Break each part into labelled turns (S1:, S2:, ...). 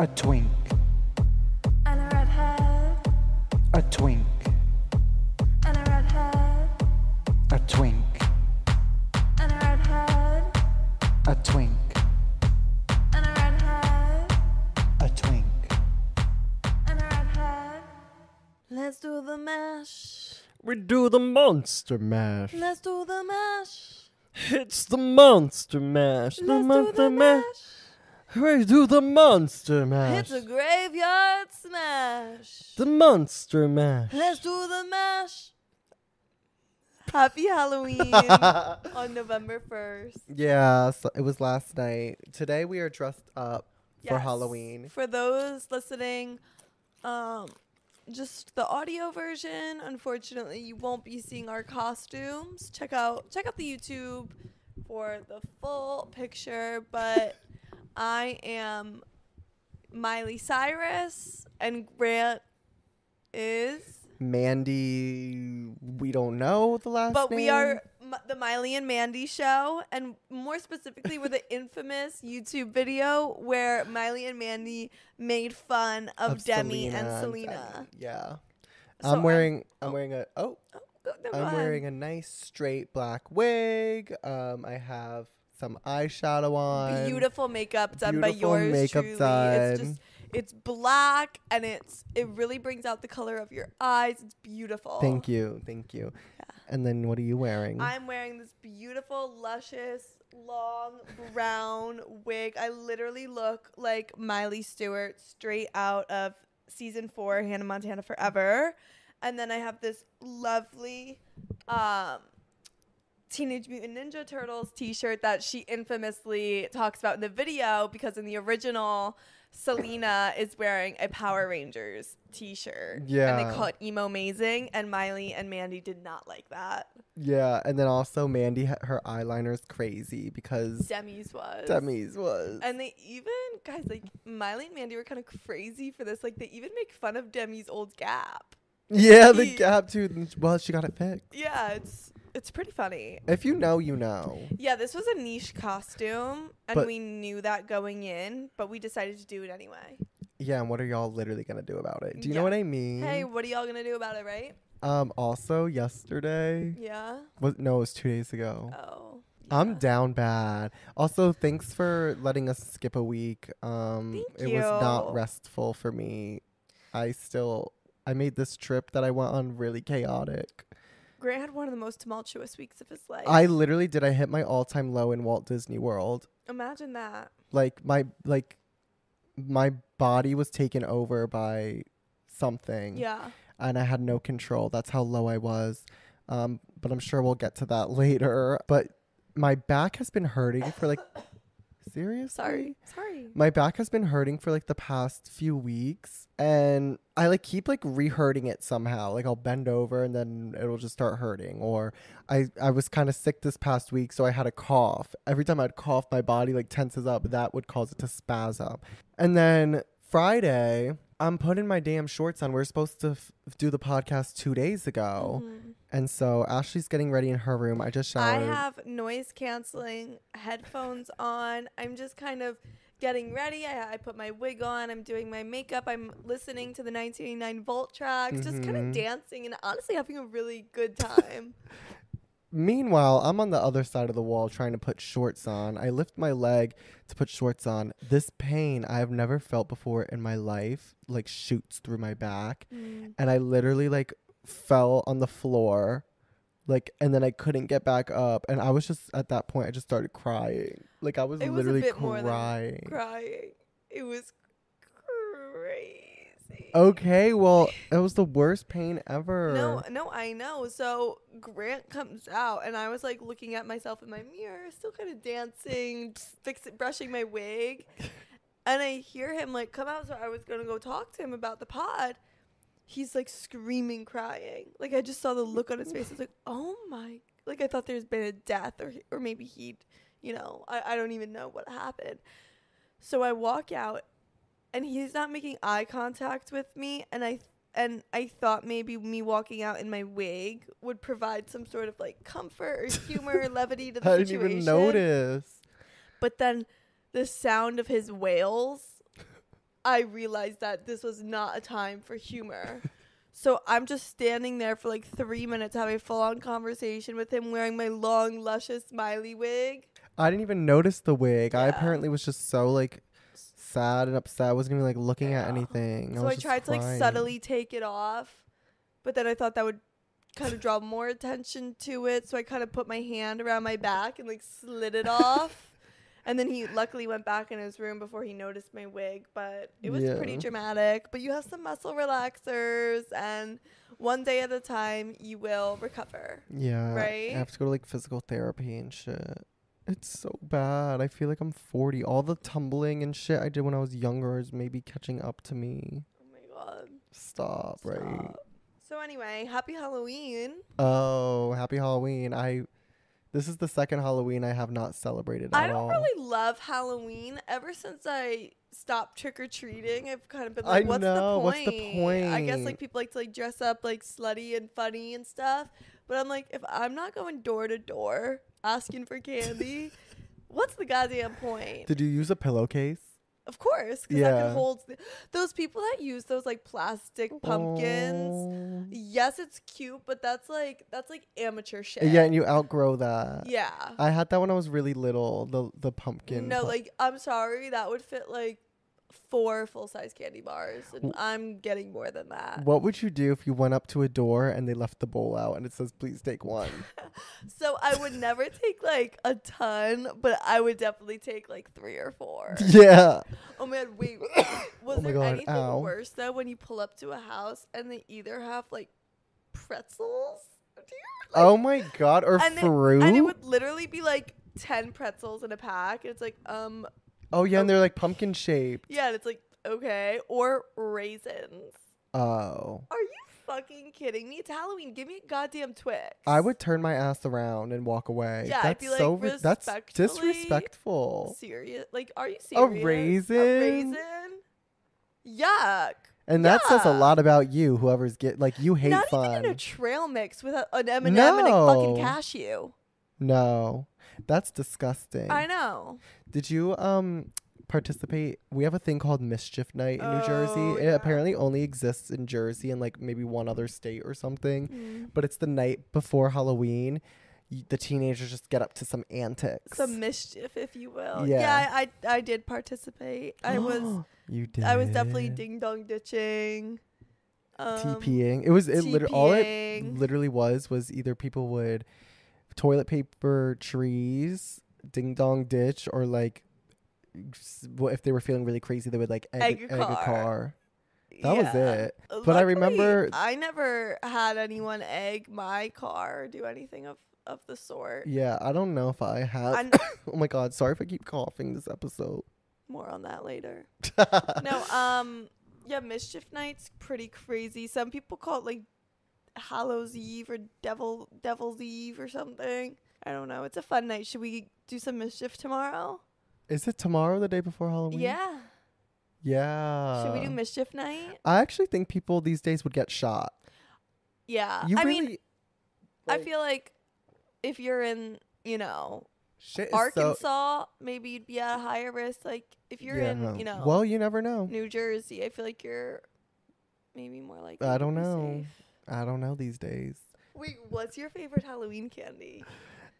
S1: A twink.
S2: And a redhead.
S1: A twink.
S2: And a redhead.
S1: A twink.
S2: And a redhead.
S1: A twink.
S2: And a redhead.
S1: A twink.
S2: And a redhead. Let's do the mash.
S3: We do the monster mash.
S2: Let's do the mash.
S3: It's the monster mash.
S2: Let's do the mash.
S3: We do the monster mash.
S2: It's a graveyard smash.
S3: The monster mash.
S2: Let's do the mash. Happy Halloween on November 1st.
S3: Yeah, so it was last night. Today we are dressed up for
S2: Yes.
S3: Halloween.
S2: For those listening, just the audio version. Unfortunately, you won't be seeing our costumes. Check out the YouTube for the full picture. But I am Miley Cyrus, and Grant is.
S3: Mandy, we don't know the last name.
S2: But we are the Miley and Mandy show, and more specifically, we're the infamous YouTube video where Miley and Mandy made fun of Demi and Selena.
S3: Yeah.
S2: So
S3: I'm wearing a
S2: go
S3: I'm
S2: ahead.
S3: wearing a nice straight black wig. I have some eyeshadow on.
S2: Beautiful makeup done by
S3: Beautiful
S2: yours
S3: makeup
S2: truly.
S3: done.
S2: It's black, and it really brings out the color of your eyes. It's beautiful.
S3: Thank you.
S2: Yeah.
S3: And then what are you wearing?
S2: I'm wearing this beautiful, luscious, long brown wig. I literally look like Miley Stewart straight out of season 4, Hannah Montana Forever. And then I have this lovely Teenage Mutant Ninja Turtles t-shirt that she infamously talks about in the video, because in the original, Selena is wearing a Power Rangers t-shirt.
S3: Yeah.
S2: And they call it Emo Amazing, and Miley and Mandy did not like that.
S3: Yeah, and then also Mandy, her eyeliner is crazy because
S2: Demi's was.
S3: And
S2: And they even, guys, like, Miley and Mandy were kind of crazy for this. Like, they even make fun of Demi's old gap.
S3: yeah, the gap too. Well, she got it fixed.
S2: Yeah, it's pretty funny.
S3: If you know, you know.
S2: Yeah, this was a niche costume, and
S3: But-
S2: we knew that going in, but we decided to do it anyway.
S3: Yeah, and what are y'all literally gonna do about it? Do you know
S2: Yeah.
S3: what I mean?
S2: Hey, what are y'all gonna do about it, right?
S3: Also yesterday.
S2: Yeah.
S3: It was 2 days ago.
S2: Oh.
S3: I'm
S2: yeah.
S3: down bad. Also, thanks for letting us skip a week. It was not
S2: you.
S3: restful for me. I made this trip that I went on really chaotic.
S2: Grant had one of the most tumultuous weeks of his life.
S3: I literally did. I hit my all-time low in Walt Disney World.
S2: Imagine that.
S3: My body was taken over by something.
S2: Yeah.
S3: And I had no control. That's how low I was. But I'm sure we'll get to that later. But my back has been hurting for seriously?
S2: Sorry.
S3: My back has been hurting for the past few weeks, and I keep re-hurting it somehow. I'll bend over and then it'll just start hurting. Or I was kind of sick this past week, so I had a cough. Every time I'd cough, my body tenses up. That would cause it to spasm. And then Friday, I'm putting my damn shorts on. We were supposed to do the podcast 2 days ago.
S2: Mhm.
S3: And so Ashley's getting ready in her room. I just showered.
S2: I have noise canceling headphones on. I'm just kind of getting ready. I put my wig on. I'm doing my makeup. I'm listening to the 1989 Volt tracks, just kind of dancing and honestly having a really good time.
S3: Meanwhile, I'm on the other side of the wall trying to put shorts on. I lift my leg to put shorts on. This pain I have never felt before in my life shoots through my back. And I literally fell on the floor and then I couldn't get back up, and I was just at that point I just started crying. I was literally crying.
S2: It was crazy.
S3: Okay, well, it was the worst pain ever.
S2: No, I know. So Grant comes out, and I was looking at myself in my mirror, still kind of dancing, brushing my wig, and I hear him come out. So I was gonna go talk to him about the pod. He's screaming, crying. I just saw the look on his face. I was oh my, I thought there's been a death, or maybe he'd, I don't even know what happened. So I walk out, and he's not making eye contact with me, and I thought maybe me walking out in my wig would provide some sort of comfort or humor or levity to the
S3: I
S2: situation.
S3: didn't even notice.
S2: But then the sound of his wails I realized that this was not a time for humor. So I'm just standing there for like 3 minutes having a full-on conversation with him wearing my long, luscious smiley wig.
S3: I didn't even notice the wig. I
S2: Yeah.
S3: apparently was just so like sad and upset. I wasn't even like looking at anything.
S2: So
S3: was
S2: I
S3: just
S2: tried to like
S3: crying.
S2: subtly take it off, but then I thought that would kind of draw more attention to it. So I kind of put my hand around my back and like slid it off. And then he luckily went back in his room before he noticed my wig, but it was pretty dramatic. But you have some muscle relaxers, and one day at a time, you will recover.
S3: Yeah.
S2: Right?
S3: I have to go to like physical therapy and shit. It's so bad. I feel like I'm 40. All the tumbling and shit I did when I was younger is maybe catching up to me.
S2: Oh my God.
S3: Stop. Right?
S2: So anyway, happy Halloween.
S3: Oh, happy Halloween. This is the second Halloween I have not celebrated
S2: I
S3: at
S2: don't
S3: all.
S2: really love Halloween. Ever since I stopped trick-or-treating, I've kind of been
S3: I
S2: like, what's
S3: know,
S2: the
S3: what's
S2: point?
S3: the point?
S2: I guess like people like to like dress up like slutty and funny and stuff. But I'm like, if I'm not going door to door asking for candy, what's the goddamn point?
S3: Did you use a pillowcase?
S2: Of course, because that
S3: Yeah.
S2: can hold those people that use those like plastic pumpkins.
S3: Oh.
S2: Yes, it's cute, but that's like amateur shit.
S3: Yeah, and you outgrow that.
S2: Yeah.
S3: I had that when I was really little. The pumpkin.
S2: No, like I'm sorry, that would fit like 4 full-size candy bars, and I'm getting more than that.
S3: What would you do if you went up to a door and they left the bowl out and it says, "Please take one"?
S2: So I would never take like a ton, but I would definitely take like 3 or 4.
S3: Yeah.
S2: Oh man, wait. Was
S3: Oh my
S2: there
S3: God,
S2: anything
S3: ow.
S2: worse though when you pull up to a house and they either have like pretzels? Do you
S3: Oh my God, or
S2: and
S3: fruit?
S2: and it would literally be like 10 pretzels in a pack. And it's like,
S3: Oh yeah, and they're like pumpkin shaped.
S2: yeah, and it's like, okay. Or raisins.
S3: Oh.
S2: Are you fucking kidding me? It's Halloween. Give me a goddamn Twix.
S3: I would turn my ass around and walk away.
S2: Yeah, I'd
S3: that's
S2: be like,
S3: so that's
S2: respectfully
S3: disrespectful.
S2: Serious? Like, are you
S3: A
S2: serious?
S3: raisin?
S2: A raisin? Yuck.
S3: And that says a
S2: Yuck.
S3: lot about you, whoever's you hate
S2: Not
S3: fun.
S2: even in a trail mix with an M&M and a fucking cashew.
S3: No. That's disgusting.
S2: I know.
S3: Did you participate? We have a thing called Mischief Night in New
S2: Oh,
S3: Jersey. It
S2: yeah.
S3: apparently only exists in Jersey and like maybe one other state or something.
S2: Mm.
S3: But it's the night before Halloween. The teenagers just get up to some antics.
S2: Some mischief, if you will.
S3: Yeah.
S2: Yeah, I did participate. I was
S3: You did.
S2: definitely ding dong ditching.
S3: TPing. All it
S2: TPing.
S3: literally was either people would toilet paper trees, ding dong ditch, or like if they were feeling really crazy, they would like egg a car. That was it. But I remember
S2: I never had anyone egg my car or do anything of the sort.
S3: Yeah, I don't know if I have. Oh my God, sorry if I keep coughing this episode.
S2: More on that later. No, yeah, Mischief Night's pretty crazy. Some people call it like Hallows Eve or Devil's Eve or something. I don't know. It's a fun night. Should we do some mischief tomorrow?
S3: Is it tomorrow, the day before Halloween?
S2: Yeah.
S3: Yeah.
S2: Should we do Mischief Night?
S3: I actually think people these days would get shot.
S2: Yeah.
S3: You
S2: I
S3: really,
S2: mean, I feel like if you're in,
S3: shit is
S2: Arkansas, maybe you'd be at a higher risk. Like if you're in,
S3: well, you never know.
S2: New Jersey, I feel like you're maybe more likely.
S3: I don't
S2: to be
S3: know.
S2: safe.
S3: I don't know these days.
S2: Wait, what's your favorite Halloween candy?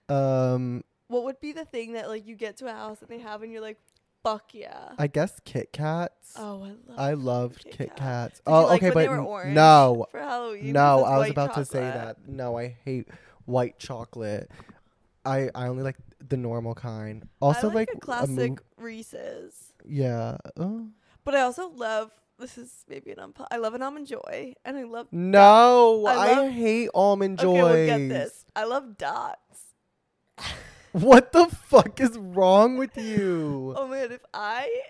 S3: What
S2: would be the thing that like you get to a house and they have and you're like, fuck yeah?
S3: I guess Kit Kats.
S2: Oh,
S3: I loved Kit Kats.
S2: Did you like
S3: okay,
S2: when
S3: but
S2: they were orange
S3: no,
S2: for Halloween?
S3: no,
S2: versus
S3: I was
S2: white
S3: about to say
S2: chocolate?
S3: that. No, I hate white chocolate. I only like the normal kind. Also,
S2: I like a
S3: a
S2: classic Reese's.
S3: Yeah.
S2: But I also love. This is maybe I love an Almond Joy, and I love.
S3: No,
S2: I
S3: I hate Almond Joy.
S2: Okay, we'll get this. I love Dots.
S3: What the fuck is wrong with you?
S2: Oh man,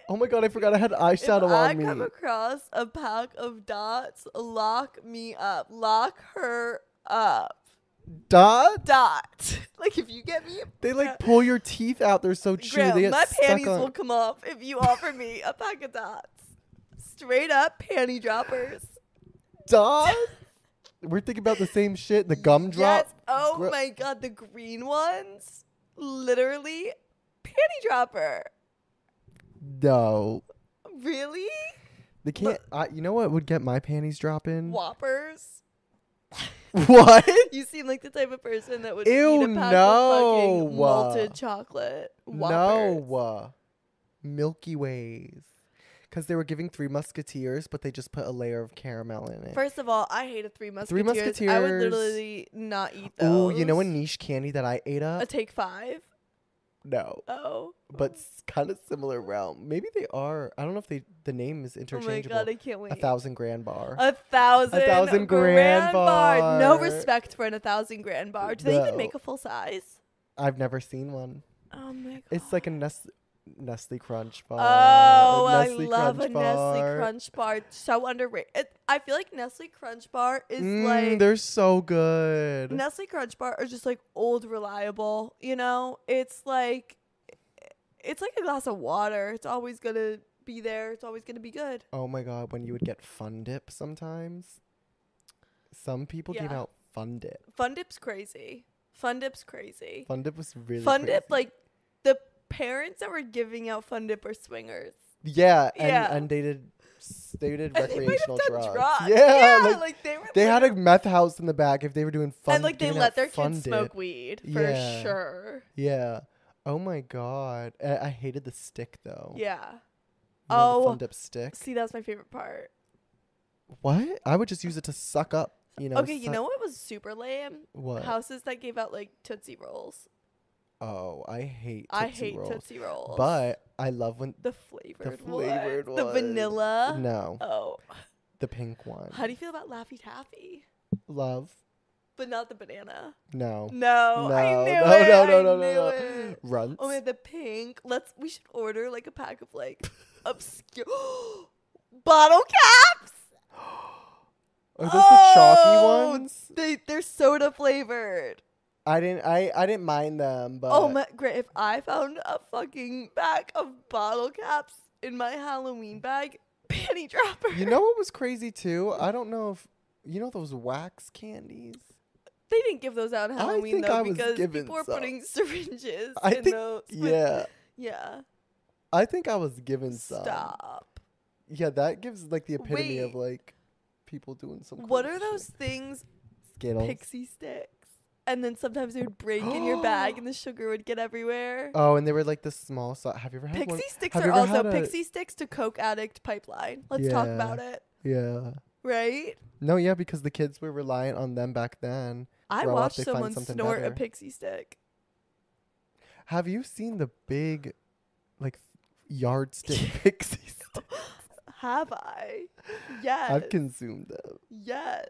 S3: Oh my God, I forgot I had eyeshadow
S2: if
S3: on me.
S2: I come across a pack of Dots, lock me up. Lock her up.
S3: Dot?
S2: Dot. Like if you get me,
S3: They like pull your teeth out. They're so chewy.
S2: Graham,
S3: They get
S2: my
S3: stuck
S2: panties
S3: on.
S2: will come off if you offer me a pack of Dots. Straight up panty droppers.
S3: Dot? We're thinking about the same shit. The gumdrop.
S2: Yes. Oh my God, the green ones. Literally panty dropper.
S3: No.
S2: Really?
S3: They can't. You know what would get my panties dropping?
S2: Whoppers.
S3: What?
S2: You seem like the type of person that would
S3: Ew,
S2: eat a pack
S3: no.
S2: of fucking malted chocolate. Whoppers.
S3: No. Milky Ways. Because they were giving Three Musketeers, but they just put a layer of caramel in it.
S2: First of all, I hate a Three Musketeers.
S3: Musketeers.
S2: I would literally not eat those.
S3: Ooh, you know a niche candy that I ate up?
S2: A Take 5?
S3: No.
S2: Oh.
S3: But it's kind of similar realm. Maybe they are. I don't know if the name is
S2: Oh
S3: interchangeable.
S2: my god, I can't wait.
S3: 1,000 grand bar.
S2: 1,000
S3: grand bar.
S2: No respect for an 1,000 grand bar. Do they even
S3: No.
S2: make a full size?
S3: I've never seen one.
S2: Oh my god.
S3: It's like a Nestle Crunch bar.
S2: Oh, I
S3: Nestle
S2: love
S3: Crunch
S2: a
S3: bar.
S2: Nestle Crunch bar. It's so underrated. I feel like Nestle Crunch bar is like
S3: They're so good.
S2: Nestle Crunch bar are just like old reliable. You know, it's like a glass of water. It's always gonna be there. It's always gonna be good.
S3: Oh my god, when you would get Fun Dip sometimes. Some people gave
S2: Yeah.
S3: out Fun Dip.
S2: Fun Dip's crazy. Fun Dip's crazy.
S3: Fun Dip was really
S2: Fun
S3: crazy.
S2: Dip, like the parents that were giving out Fun Dip are swingers.
S3: Yeah,
S2: Yeah.
S3: and they did
S2: And they might have
S3: recreational
S2: done
S3: drugs.
S2: Yeah,
S3: Yeah,
S2: like they were.
S3: they had a meth house in the back if they were doing fun.
S2: and like they
S3: giving
S2: let
S3: out
S2: their
S3: Fun
S2: kids
S3: Dip.
S2: smoke weed for
S3: Yeah.
S2: sure.
S3: Yeah. Oh my god. I hated the stick though.
S2: Yeah.
S3: You know, the
S2: Oh.
S3: Fun Dip stick.
S2: See, that's my favorite part.
S3: What? I would just use it to suck up. You know.
S2: Okay, you know what was super lame?
S3: What?
S2: Houses that gave out like Tootsie Rolls.
S3: Oh, I hate.
S2: I
S3: Tootsie
S2: hate
S3: Rolls.
S2: Tootsie Rolls.
S3: But I love when
S2: the flavored,
S3: flavored
S2: ones. The
S3: ones.
S2: vanilla.
S3: no,
S2: Oh.
S3: the pink one.
S2: How do you feel about Laffy Taffy?
S3: Love.
S2: But not the banana.
S3: No.
S2: No,
S3: No,
S2: I knew
S3: no,
S2: it.
S3: no, no,
S2: I
S3: no, no,
S2: knew
S3: no.
S2: it.
S3: Runts.
S2: Oh man, the pink. We should order like a pack of like obscure bottle caps.
S3: Are those the chalky ones?
S2: They're soda flavored.
S3: I didn't mind them, but
S2: Oh my great! If I found a fucking pack of bottle caps in my Halloween bag, panty dropper.
S3: you know what was crazy too? I don't know if you know those wax candies.
S2: They didn't give those out on Halloween
S3: think
S2: though
S3: I was
S2: because
S3: given
S2: people were
S3: some.
S2: putting syringes
S3: I
S2: in
S3: think
S2: those.
S3: yeah.
S2: Yeah.
S3: I think I was given some.
S2: Stop.
S3: Yeah, that gives like the epitome of
S2: Wait.
S3: like people doing some.
S2: What
S3: crazy
S2: are those
S3: shit.
S2: things?
S3: Skittles?
S2: Pixie sticks. And then sometimes they would break in your bag and the sugar would get everywhere.
S3: Oh, and they were like the small size. Have you ever had
S2: Pixie
S3: one?
S2: sticks
S3: have you
S2: are
S3: ever
S2: also
S3: had a-
S2: Pixie sticks to Coke addict pipeline. Let's talk
S3: Yeah.
S2: about it.
S3: Yeah.
S2: Right?
S3: No, yeah, because the kids were reliant on them back then.
S2: I
S3: Grow up,
S2: watched
S3: they find
S2: someone
S3: something
S2: snort a
S3: better.
S2: pixie stick.
S3: Have you seen the big, like, yardstick pixies?
S2: Have I? Yes.
S3: I've consumed them.
S2: Yes.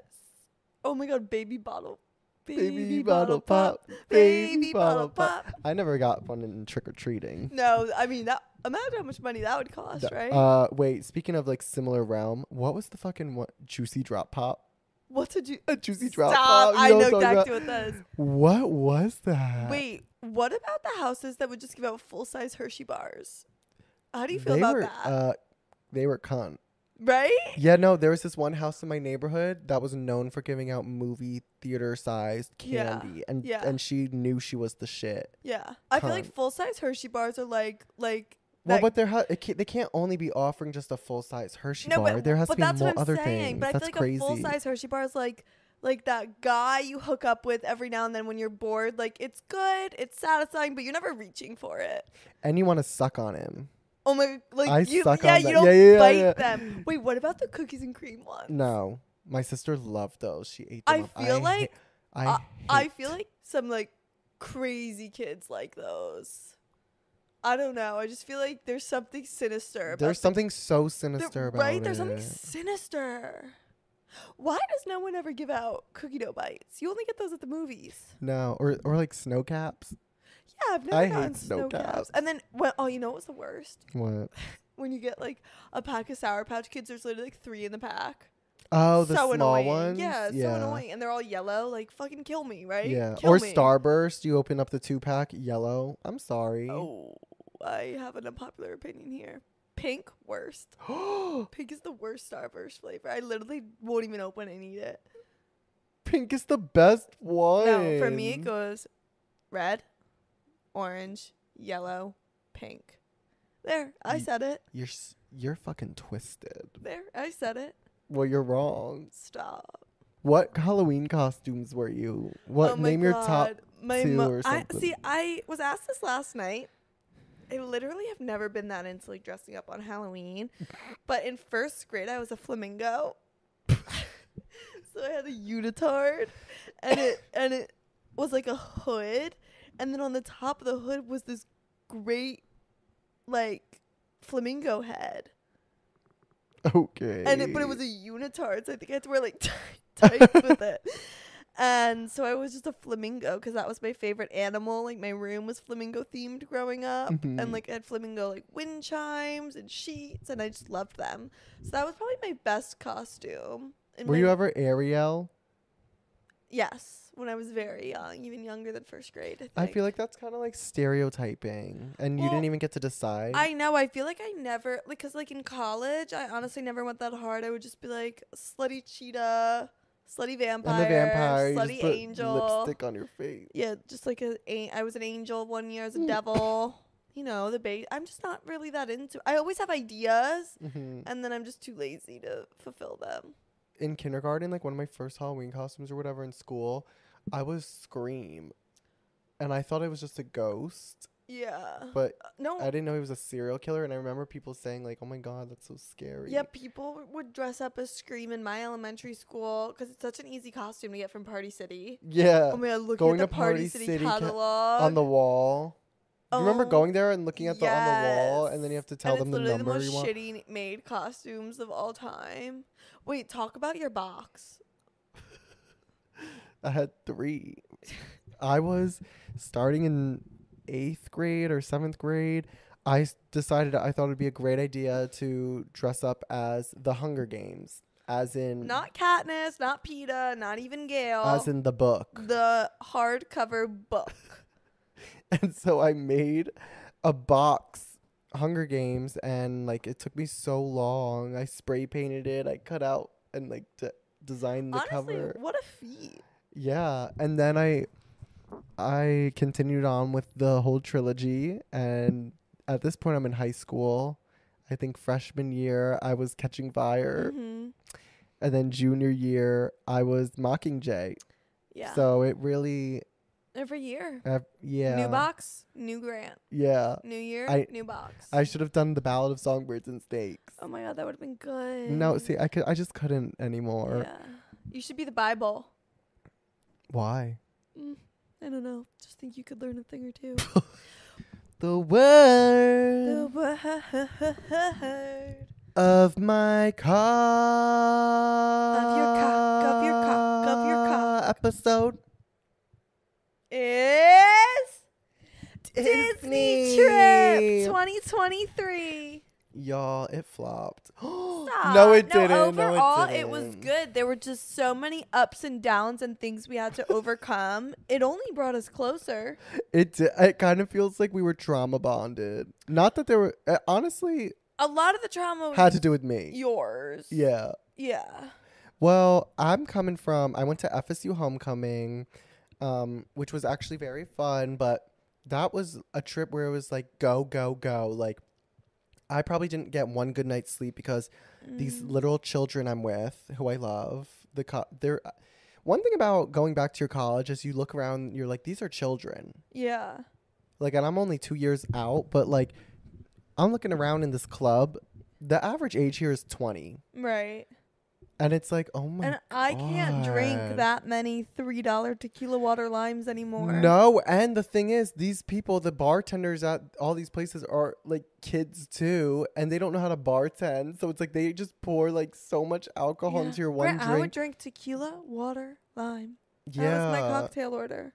S2: Oh my god, baby bottle.
S3: Baby bottle pop.
S2: Baby bottle pop.
S3: I never got one in trick or treating.
S2: No, I mean that. Imagine how much money that would cost, right?
S3: Wait. Speaking of like similar realm, what was the fucking juicy drop pop?
S2: What did you?
S3: A juicy drop
S2: Stop!
S3: pop.
S2: I
S3: You
S2: know
S3: what I'm talking
S2: exactly what that is.
S3: about? What was that?
S2: Wait, what about the houses that would just give out full-size Hershey bars? How do you feel
S3: they
S2: about
S3: were,
S2: that?
S3: They were cunt.
S2: Right?
S3: Yeah, no, there was this one house in my neighborhood that was known for giving out movie theater sized
S2: Yeah,
S3: candy,
S2: yeah.
S3: and she knew she was the shit.
S2: Yeah. I feel like
S3: Cunt.
S2: full-size Hershey bars are like.
S3: Well,
S2: that-
S3: but they can't only be offering just a full size Hershey
S2: no,
S3: bar.
S2: but
S3: There has to
S2: but
S3: be
S2: that's
S3: more
S2: what I'm
S3: other
S2: saying.
S3: things.
S2: But I
S3: That's
S2: feel like
S3: crazy.
S2: a full-size Hershey bar is like that guy you hook up with every now and then when you're bored. Like it's good, it's satisfying, but you're never reaching for it.
S3: And you want to suck on him.
S2: Oh my, like
S3: I
S2: you,
S3: suck
S2: yeah,
S3: on
S2: you
S3: that.
S2: don't
S3: Yeah,
S2: bite
S3: yeah.
S2: them. Wait, what about the cookies and cream ones?
S3: No, my sister loved those. She ate them.
S2: I
S3: up.
S2: feel like I
S3: hate-
S2: feel like some like crazy kids like those. I don't know. I just feel like there's something sinister. About
S3: there's something so sinister
S2: there,
S3: about
S2: right?
S3: it.
S2: There's something sinister. Why does no one ever give out cookie dough bites? You only get those at the movies.
S3: No, or like snow caps.
S2: Yeah, I've never
S3: I
S2: gotten
S3: hate snow
S2: snow
S3: caps.
S2: caps. And then, well, you know what's the worst?
S3: What?
S2: When you get like a pack of Sour Patch Kids, there's literally like 3 in the pack.
S3: Oh, the
S2: So
S3: small
S2: annoying.
S3: ones.
S2: Yeah, it's so annoying, and they're all yellow. Like fucking kill me, right?
S3: Yeah.
S2: Kill
S3: Or
S2: me.
S3: Starburst. You open up the 2-pack, yellow. I'm sorry.
S2: Oh, I have an unpopular opinion here. Pink, worst. Pink is the worst Starburst flavor. I literally won't even open and eat it.
S3: Pink is the best one.
S2: No, for me it goes red, orange, yellow, pink. There, I said it.
S3: You're fucking twisted.
S2: There, I said it.
S3: Well, you're wrong.
S2: Stop.
S3: What Halloween costumes were you? What
S2: Oh my
S3: name your top
S2: God. My
S3: two or
S2: I
S3: something?
S2: see. I was asked this last night. I literally have never been that into like dressing up on Halloween, but in first grade I was a flamingo. So I had a unitard, and it was like a hood, and then on the top of the hood was this great like flamingo head.
S3: Okay.
S2: But it was a unitard, so I think I had to wear like tights with it. And so I was just a flamingo because that was my favorite animal. Like my room was flamingo themed growing up, and like I had flamingo like wind chimes and sheets, and I just loved them. So that was probably my best costume.
S3: Were you ever Ariel?
S2: Yes, when I was very young, even younger than first grade. I think.
S3: I feel like that's kind of like stereotyping, and you didn't even get to decide.
S2: I know. I feel like I never, like, because like in college, I honestly never went that hard. I would just be like slutty cheetah, slutty vampire,
S3: I'm a vampire. You
S2: slutty
S3: just put
S2: angel.
S3: lipstick on your face.
S2: Yeah, just like I was an angel one year as a devil. You know, I'm just not really that into. I always have ideas, and then I'm just too lazy to fulfill them.
S3: In kindergarten, like one of my first Halloween costumes or whatever in school, I was Scream, and I thought I was just a ghost.
S2: Yeah,
S3: But
S2: no,
S3: I didn't know he was a serial killer, and I remember people saying like, "Oh my God, that's so scary."
S2: yeah, people would dress up as Scream in my elementary school because it's such an easy costume to get from Party City.
S3: Yeah.
S2: Oh my God,
S3: Going
S2: looking at
S3: to
S2: the Party
S3: Party
S2: City
S3: City
S2: catalog
S3: on the wall. Do you remember
S2: Oh,
S3: going there and looking at the on the wall, and then you have to tell
S2: and
S3: them the
S2: it's literally
S3: number
S2: the
S3: you
S2: most
S3: want?
S2: shitty made costumes of all time. Wait, talk about your box.
S3: I had 3. I was starting in 8th grade or 7th grade. I decided I thought it'd be a great idea to dress up as the Hunger Games, as in
S2: Not Katniss, not PETA, not even Gale.
S3: as in the book.
S2: The hardcover book.
S3: And so I made a box, Hunger Games, and like it took me so long. I spray painted it. I cut out and like designed the
S2: Honestly,
S3: cover.
S2: what a feat.
S3: Yeah, and then I continued on with the whole trilogy, and at this point I'm in high school. I think freshman year I was Catching Fire, and then junior year I was Mockingjay.
S2: Yeah.
S3: So it really
S2: Every year.
S3: yeah.
S2: New box, new grant.
S3: Yeah.
S2: New year, new box.
S3: I should have done the Ballad of Songbirds and Snakes.
S2: Oh my God, that would have been good.
S3: No, see, I just couldn't anymore.
S2: Yeah. You should be the Bible.
S3: Why?
S2: I don't know. Just think you could learn a thing or two.
S3: The word
S2: The word
S3: of my car.
S2: Of your cock.
S3: Episode
S2: is Disney Trip
S3: Disney.
S2: 2023.
S3: Y'all, it flopped.
S2: Stop.
S3: No, it didn't.
S2: Overall,
S3: no,
S2: it was good. There were just so many ups and downs and things we had to overcome. It only brought us closer.
S3: It kind of feels like we were trauma bonded. Not that there were honestly
S2: A lot of the trauma was
S3: had to do with me.
S2: yours.
S3: Yeah.
S2: Yeah.
S3: Well, I went to FSU homecoming, which was actually very fun, but that was a trip where it was like go, go, go. Like I probably didn't get one good night's sleep because these literal children I'm with, who I love, they're one thing about going back to your college is you look around, you're like, these are children.
S2: Yeah.
S3: Like, and I'm only 2 years out, but like I'm looking around in this club. The average age here is 20.
S2: Right.
S3: And it's like, oh my
S2: And I can't drink
S3: God.
S2: that many $3 tequila water limes anymore.
S3: No, and the thing is, these people, the bartenders at all these places are like kids too, and they don't know how to bartend. So it's like they just pour like so much alcohol into your one
S2: I
S3: drink.
S2: would drink tequila, water, lime.
S3: Yeah.
S2: That was my cocktail order.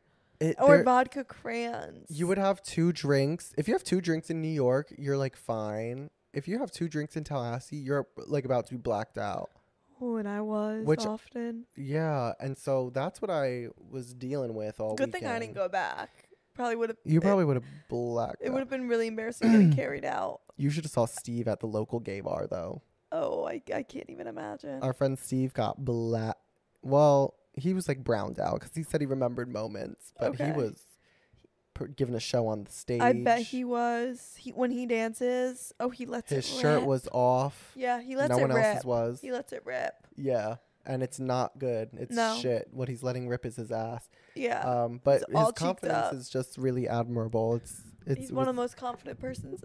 S3: Or
S2: Or vodka crayons.
S3: you would have 2 drinks. If you have 2 drinks in New York, you're like fine. If you have 2 drinks in Tallahassee, you're like about to be blacked out.
S2: Oh, and I was
S3: Which-
S2: often.
S3: Yeah, and so that's what I was dealing with all
S2: Good
S3: weekend.
S2: thing I didn't go back. Probably would have.
S3: You probably would have blacked
S2: It
S3: out.
S2: would have been really embarrassing getting carried out.
S3: You should have saw Steve at the local gay bar, though.
S2: Oh, I can't even imagine.
S3: Our friend Steve got black. Well, he was like browned out because he said he remembered moments, but he
S2: Okay.
S3: was giving a show on the stage.
S2: I bet he was. When he dances, he lets
S3: His
S2: it rip.
S3: shirt was off.
S2: Yeah, he lets
S3: no
S2: it
S3: one
S2: rip.
S3: else's was.
S2: He lets it rip.
S3: Yeah, and it's not good. It's
S2: No.
S3: shit. What he's letting rip is his ass.
S2: Yeah.
S3: But
S2: He's all
S3: his
S2: cheeked
S3: confidence
S2: up.
S3: is just really admirable.
S2: He's one of the most confident person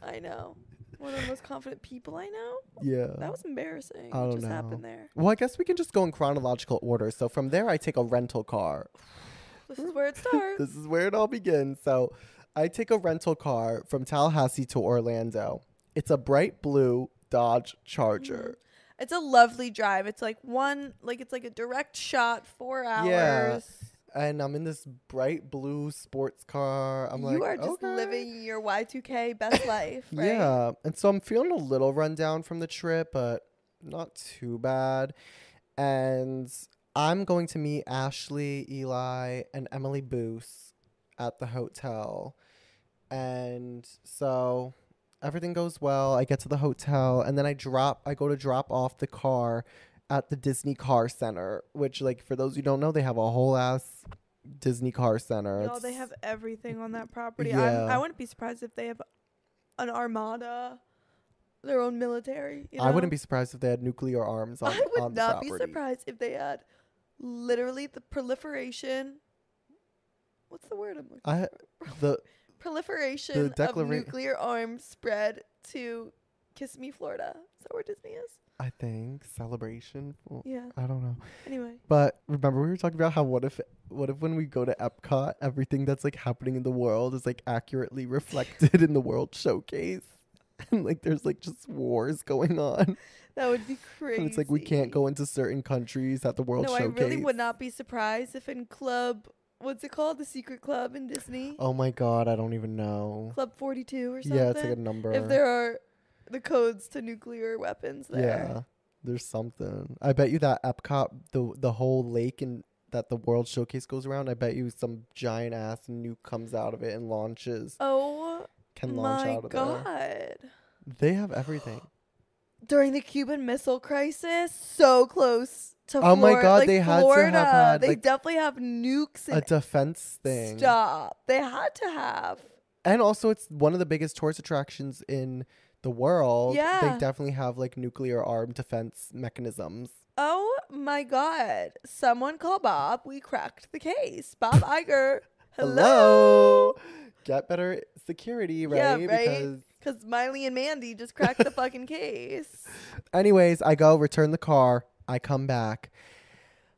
S2: I know. One of the most confident people I know.
S3: Yeah.
S2: That was embarrassing.
S3: I don't
S2: What just
S3: know.
S2: happened there?
S3: Well, I guess we can just go in chronological order. So from there, I take a rental car.
S2: This is where it starts.
S3: This is where it all begins. So I take a rental car from Tallahassee to Orlando. It's a bright blue Dodge Charger.
S2: It's a lovely drive. It's like it's like a direct shot, 4 hours.
S3: Yeah. And I'm in this bright blue sports car. I'm
S2: You are just living your Y2K best life, right?
S3: Yeah. And so I'm feeling a little run down from the trip, but not too bad. And I'm going to meet Ashley, Eli, and Emily Boose at the hotel. And so everything goes well. I get to the hotel, and then I go to drop off the car at the Disney Car Center, which, like, for those who don't know, they have a whole ass Disney Car Center.
S2: Yo, they have everything on that property.
S3: Yeah.
S2: I wouldn't be surprised if they have an armada, their own military. You know?
S3: I wouldn't be surprised if they had nuclear arms on,
S2: I would
S3: on the
S2: not be
S3: property.
S2: surprised if they had literally the proliferation. What's the word I'm looking for?
S3: The
S2: Proliferation
S3: The
S2: of nuclear arms spread to Kiss Me, Florida. Is that where Disney is?
S3: I think celebration. Well,
S2: Yeah.
S3: I don't know.
S2: Anyway.
S3: But remember we were talking about how what if when we go to Epcot, everything that's like happening in the world is like accurately reflected in the World Showcase, and like there's like just wars going on.
S2: That would be crazy.
S3: And it's like we can't go into certain countries at the World
S2: No,
S3: Showcase.
S2: I really would not be surprised if in what's it called? The secret club in Disney?
S3: Oh my god, I don't even know.
S2: Club 42 or something?
S3: Yeah, it's like a number.
S2: If there are the codes to nuclear weapons there.
S3: Yeah, there's something. I bet you that Epcot, the whole lake that the World Showcase goes around, I bet you some giant ass nuke comes out of it and launches.
S2: Oh,
S3: Can launch out of there.
S2: my God.
S3: They have everything.
S2: During the Cuban Missile Crisis, so close to
S3: Oh my God,
S2: like
S3: they had to have
S2: Florida.
S3: had,
S2: They
S3: like,
S2: definitely have nukes
S3: A
S2: and
S3: defense thing.
S2: stop. They had to have.
S3: And also it's one of the biggest tourist attractions in the world.
S2: Yeah.
S3: They definitely have like nuclear armed defense mechanisms.
S2: Oh my God. Someone call Bob. We cracked the case. Bob Iger. Hello.
S3: Get better security, right?
S2: Yeah, right?
S3: Because
S2: Because Miley and Mandy just cracked the fucking case.
S3: anyways, I go return the car. I come back.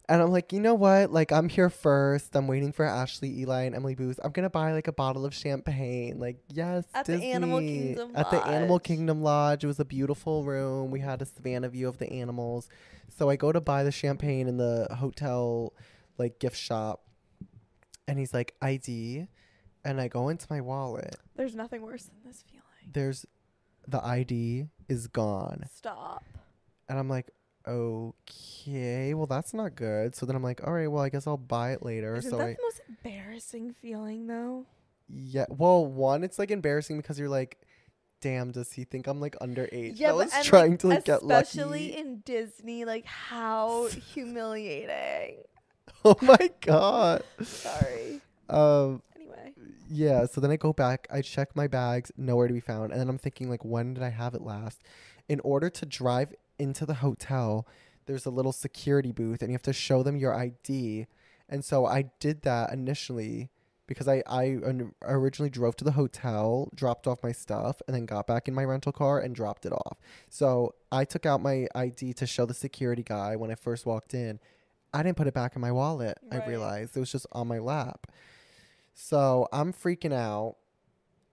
S3: And I'm like, you know what? Like, I'm here first. I'm waiting for Ashley, Eli, and Emily Booth. I'm going to buy, like, a bottle of champagne. Like, yes,
S2: At the
S3: Disney.
S2: Animal Kingdom
S3: At the Animal
S2: Lodge.
S3: Kingdom Lodge. It was a beautiful room. We had a savanna view of the animals. So I go to buy the champagne in the hotel, like, gift shop. And he's like, ID. And I go into my wallet.
S2: There's nothing worse than this feeling.
S3: The ID is gone.
S2: Stop.
S3: And I'm like, okay, well, that's not good. So then I'm like, all right, well, I guess I'll buy it later.
S2: Isn't
S3: So
S2: that the most embarrassing feeling, though?
S3: yeah, well, one, it's like embarrassing because you're like, damn, does he think I'm like underage?
S2: Yeah,
S3: I
S2: but
S3: was
S2: and,
S3: trying to like get lucky.
S2: especially in Disney, like how humiliating.
S3: Oh my God.
S2: Sorry. Anyway.
S3: Yeah, so then I go back, I check my bags, nowhere to be found. And then I'm thinking, like, when did I have it last? In order to drive into the hotel, there's a little security booth and you have to show them your ID. And so I did that initially because I originally drove to the hotel, dropped off my stuff, and then got back in my rental car and dropped it off. So I took out my ID to show the security guy when I first walked in. I didn't put it back in my wallet.
S2: Right.
S3: I realized it was just on my lap. So I'm freaking out.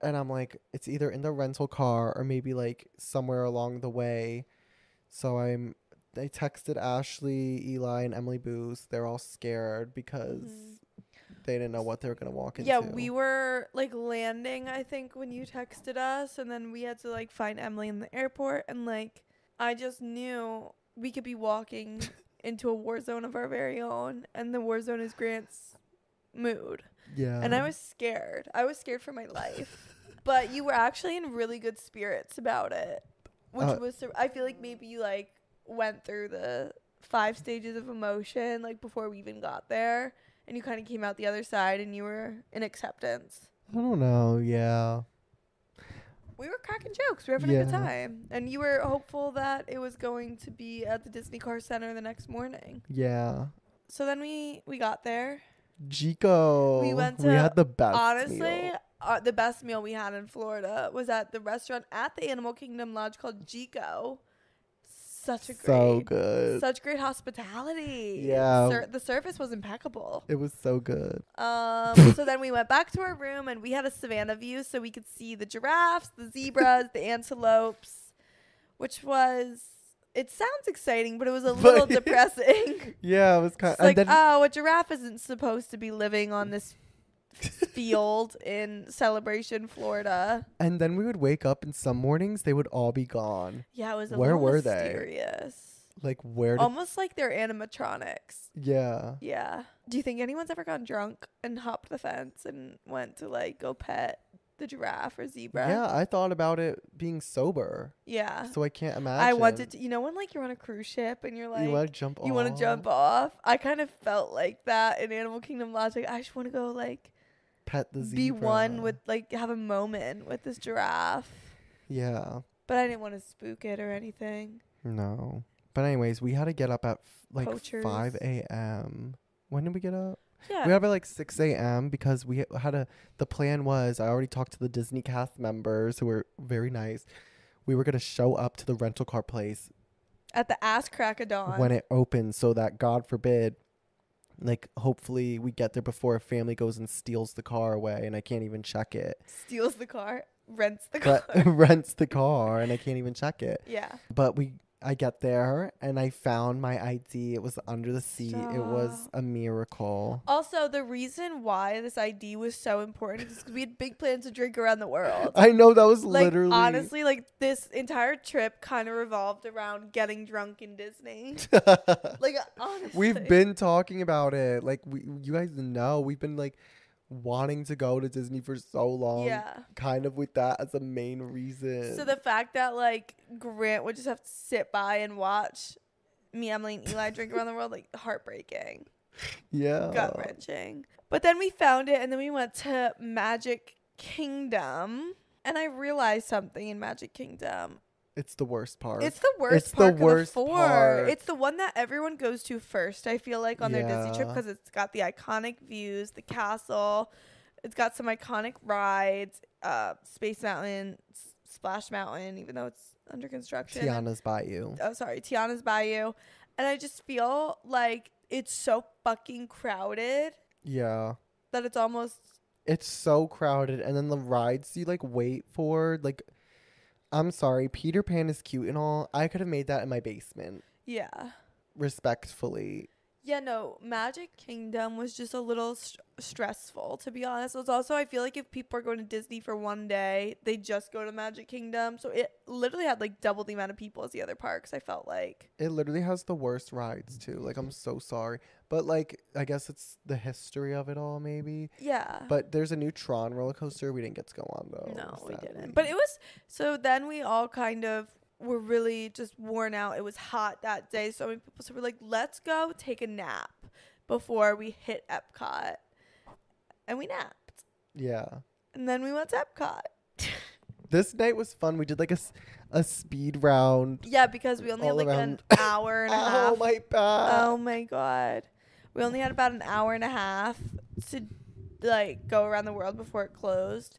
S3: And I'm like, it's either in the rental car or maybe like somewhere along the way. So I texted Ashley, Eli, and Emily Booth. They're all scared because they didn't know what they were going to walk into.
S2: Yeah, we were like landing, I think, when you texted us. And then we had to like find Emily in the airport. And like, I just knew we could be walking into a war zone of our very own. And the war zone is Grant's mood.
S3: Yeah.
S2: And I was scared. I was scared for my life. But you were actually in really good spirits about it, which was I feel like maybe you like went through the 5 stages of emotion like before we even got there, and you kind of came out the other side and you were in acceptance.
S3: I don't know. Yeah.
S2: We were cracking jokes. We were having a good
S3: Yeah.
S2: time. And you were hopeful that it was going to be at the Disney Car Center the next morning.
S3: Yeah.
S2: So then we got there.
S3: Chico.
S2: We went
S3: We
S2: to-
S3: had the best
S2: Honestly,
S3: meal.
S2: the best meal we had in Florida was at the restaurant at the Animal Kingdom Lodge called Chico.
S3: So good.
S2: Such great hospitality.
S3: Yeah.
S2: The service was impeccable.
S3: It was so good.
S2: So then we went back to our room and we had a savannah view so we could see the giraffes, the zebras, the antelopes, which was, it sounds exciting, but it was a little depressing.
S3: Yeah, it was kind
S2: It's
S3: of.
S2: like,
S3: And then,
S2: a giraffe isn't supposed to be living on this field in Celebration, Florida.
S3: and then we would wake up, and some mornings they would all be gone.
S2: Yeah, it was a
S3: Where
S2: little
S3: were they?
S2: mysterious.
S3: Like, where did.
S2: Almost like they're animatronics.
S3: Yeah.
S2: Yeah. Do you think anyone's ever gone drunk and hopped the fence and went to like go pet the giraffe or zebra?
S3: Yeah, I thought about it being sober.
S2: Yeah.
S3: So I can't imagine.
S2: I wanted to, when like you're on a cruise ship and you're like,
S3: You want to jump off?
S2: you want to jump off. I kind of felt like that in Animal Kingdom Lodge. Like, I just want to go like
S3: Pet the zebra.
S2: be one with like have a moment with this giraffe.
S3: Yeah.
S2: But I didn't want to spook it or anything.
S3: No. But anyways, we had to get up at like
S2: Poachers.
S3: 5 a.m. When did we get up?
S2: Yeah.
S3: We got up at like 6 a.m. because we had the plan was, I already talked to the Disney cast members who were very nice. We were going to show up to the rental car place
S2: At the ass crack of dawn.
S3: when it opens so that, God forbid, like hopefully we get there before a family goes and steals the car away and I can't even check it.
S2: Steals the car, rents the car.
S3: But rents the car and I can't even check it.
S2: Yeah.
S3: But I get there and I found my ID. It was under the seat. It was a miracle.
S2: Also, the reason why this ID was so important is because we had big plans to drink around the world.
S3: I know, that was
S2: Like,
S3: literally.
S2: honestly, like this entire trip kind of revolved around getting drunk in Disney. Like, honestly.
S3: We've been talking about it. Like, you guys know, we've been like wanting to go to Disney for so long.
S2: Yeah.
S3: Kind of with that as a main reason.
S2: So the fact that like Grant would just have to sit by and watch me, Emily, and Eli drink around the world, like heartbreaking,
S3: yeah.
S2: gut wrenching. But then we found it, and then we went to Magic Kingdom, and I realized something in Magic Kingdom.
S3: It's the worst part.
S2: It's the worst
S3: It's the
S2: park
S3: worst
S2: of the four.
S3: part.
S2: It's the one that everyone goes to first, I feel like, on their Disney trip
S3: Yeah.
S2: because it's got the iconic views, the castle. It's got some iconic rides, Space Mountain, Splash Mountain, even though it's under construction.
S3: Tiana's Bayou.
S2: Tiana's Bayou. And I just feel like it's so fucking crowded
S3: Yeah.
S2: that it's almost...
S3: It's so crowded. And then the rides you like wait for, like, I'm sorry, Peter Pan is cute and all. I could have made that in my basement.
S2: Yeah.
S3: Respectfully.
S2: Yeah, no, Magic Kingdom was just a little stressful, to be honest. It was also, I feel like if people are going to Disney for one day, they just go to Magic Kingdom. So it literally had like double the amount of people as the other parks, I felt like.
S3: It literally has the worst rides too. Like, I'm so sorry. But like, I guess it's the history of it all maybe.
S2: Yeah.
S3: But there's a new Tron roller coaster we didn't get to go on though.
S2: No, we
S3: sadly.
S2: didn't. But it was, so then we all kind of were really just worn out. It was hot that day. So many people, so we're like, let's go take a nap before we hit Epcot. And we napped.
S3: Yeah.
S2: And then we went to Epcot.
S3: This night was fun. We did like a speed round.
S2: Yeah, because we only had
S3: All
S2: like
S3: around.
S2: an hour and a half.
S3: Oh my back.
S2: Oh my God. We only had about an hour and a half to like go around the world before it closed.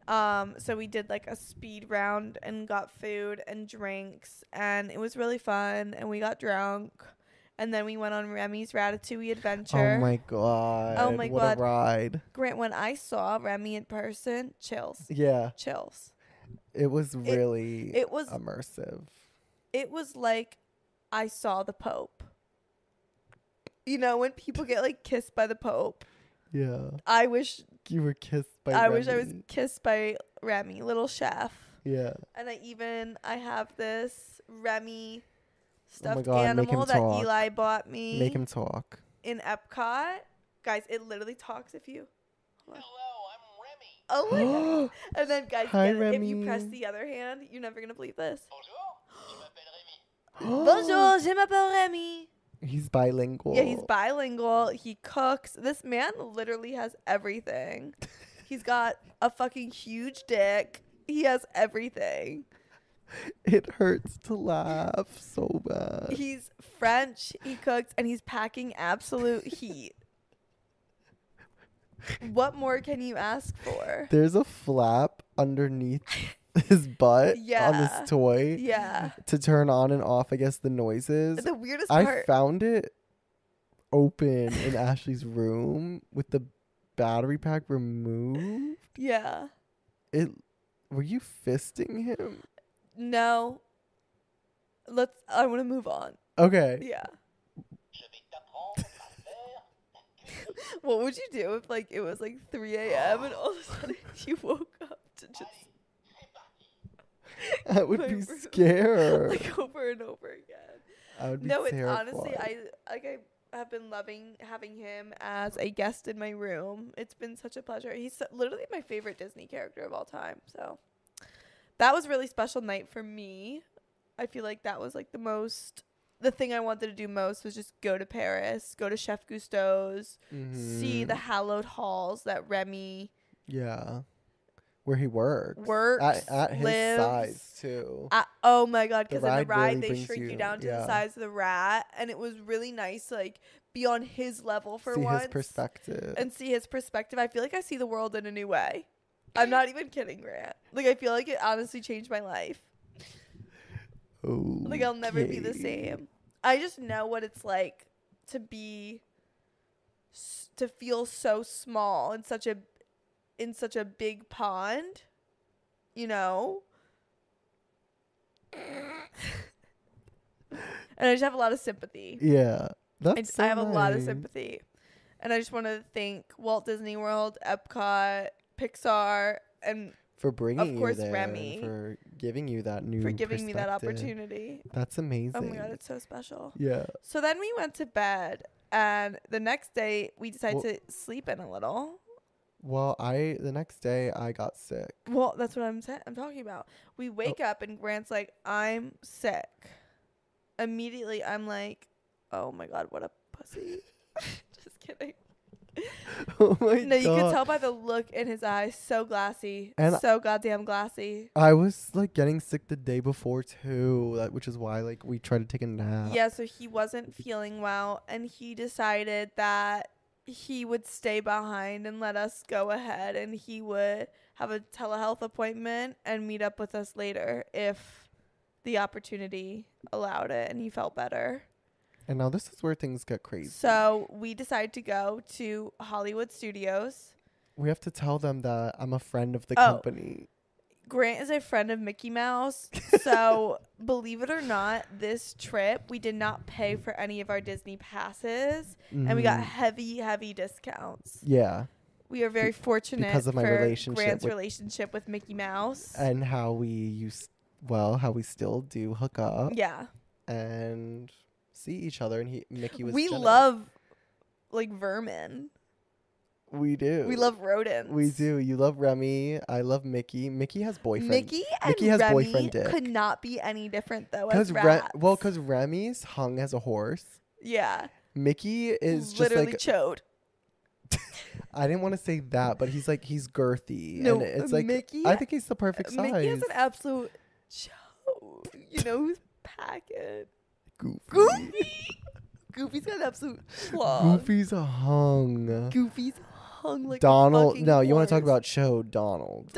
S2: So we did like a speed round and got food and drinks, and it was really fun, and we got drunk, and then we went on Remy's Ratatouille adventure.
S3: Oh my God.
S2: Oh my
S3: what
S2: God.
S3: a ride.
S2: Grant, when I saw Remy in person, chills.
S3: Yeah.
S2: Chills.
S3: It was really
S2: It was
S3: immersive.
S2: It was like I saw the Pope. You know, when people get like kissed by the Pope.
S3: Yeah.
S2: I wish
S3: You were kissed by
S2: I wish I was
S3: Remy.
S2: kissed by Remy, little chef.
S3: Yeah.
S2: And I have this Remy stuffed
S3: God, make
S2: animal
S3: him
S2: that
S3: talk.
S2: Eli bought me
S3: Make him talk.
S2: in Epcot. Guys, it literally talks if you...
S4: Hello, I'm Remy.
S2: Oh my God. And then, guys,
S3: Hi,
S2: get it. If you press
S3: Remy.
S2: the other hand, you're never going to believe this.
S4: Bonjour, je m'appelle Remy.
S2: Bonjour, je m'appelle Remy.
S3: He's bilingual.
S2: Yeah, he's bilingual. He cooks. This man literally has everything. He's got a fucking huge dick. He has everything.
S3: It hurts to laugh so bad.
S2: He's French. He cooks, and he's packing absolute heat. What more can you ask for?
S3: There's a flap underneath his butt on
S2: Yeah.
S3: this toy
S2: Yeah.
S3: to turn on and off, I guess, the noises.
S2: The weirdest
S3: I
S2: part.
S3: found it open in Ashley's room with the battery pack removed.
S2: Yeah.
S3: Were you fisting him?
S2: No. I want to move on.
S3: Okay.
S2: Yeah.
S4: Je vais t'apprendre à faire.
S2: What would you do if it was 3 a.m. and all of a sudden you woke up to just
S3: I would
S2: my
S3: be
S2: room,
S3: scared.
S2: over and over again?
S3: I would be
S2: No, it's
S3: terrified.
S2: honestly I have been loving having him as a guest in my room. It's been such a pleasure. He's literally my favorite Disney character of all time. So that was a really special night for me. I feel like that was the thing I wanted to do most was just go to Paris, go to Chef Gusteau's, see the hallowed halls that Remy
S3: Yeah. Where he works. At his
S2: lives.
S3: size, too.
S2: Oh my God, because in the
S3: ride
S2: ride
S3: really
S2: they
S3: brings
S2: shrink you
S3: you-
S2: down to
S3: yeah.
S2: the size of the rat, and it was really nice to be on his level for
S3: See
S2: once
S3: his perspective.
S2: and see his perspective. I feel like I see the world in a new way. I'm not even kidding, Grant. I feel like it honestly changed my life. I'll never be the same. I just know what it's like to feel so small in such a big pond, you know? And I just have a lot of sympathy.
S3: Yeah. That's
S2: I have a lot of
S3: nice.
S2: sympathy. And I just want to thank Walt Disney World, Epcot, Pixar, and
S3: For bringing
S2: course,
S3: you there.
S2: Remy.
S3: And for giving you that new
S2: for giving me that
S3: perspective.
S2: opportunity.
S3: That's amazing.
S2: Oh my God, it's so special.
S3: Yeah.
S2: So then we went to bed, and the next day we decided
S3: Well-
S2: to sleep in a little.
S3: Well, the next day I got sick.
S2: Well, that's what I'm talking about. We wake up and Grant's like, "I'm sick." Immediately, I'm like, "Oh my God, what a pussy!" Just kidding.
S3: Oh my
S2: No,
S3: god.
S2: you could tell by the look in his eyes. So glassy,
S3: And
S2: so goddamn glassy.
S3: I was getting sick the day before too, which is why we tried to take a nap.
S2: Yeah, so he wasn't feeling well, and he decided that he would stay behind and let us go ahead, and he would have a telehealth appointment and meet up with us later if the opportunity allowed it and he felt better.
S3: And now this is where things get crazy.
S2: So we decided to go to Hollywood Studios.
S3: We have to tell them that I'm a friend of the
S2: Oh.
S3: company.
S2: Grant is a friend of Mickey Mouse. So believe it or not, this trip, we did not pay for any of our Disney passes. And we got
S3: Mhm.
S2: heavy discounts.
S3: Yeah.
S2: We are very fortunate
S3: Because of my
S2: for
S3: relationship
S2: Grant's
S3: with-
S2: relationship with Mickey Mouse.
S3: And how we how we still do hook up
S2: Yeah.
S3: and see each other. And Mickey was
S2: We
S3: jealous.
S2: love vermin.
S3: We do.
S2: We love rodents.
S3: We do. You love Remy. I love Mickey. Mickey has boyfriend.
S2: Mickey and
S3: Mickey has
S2: Remy
S3: boyfriend dick.
S2: could not be any different though as
S3: Because
S2: rats.
S3: because Remy's hung as a horse.
S2: Yeah.
S3: Mickey is
S2: literally
S3: just
S2: chode.
S3: I didn't want to say that, but he's he's girthy.
S2: No,
S3: and it's
S2: Mickey.
S3: I think he's the perfect size.
S2: Mickey has an absolute chode. You know who's packing?
S3: Goofy.
S2: Goofy. Goofy's got an absolute schlong.
S3: Goofy's a hung.
S2: Goofy's hung like
S3: Donald.
S2: A fucking
S3: No, you want to talk
S2: horse.
S3: about show Donald.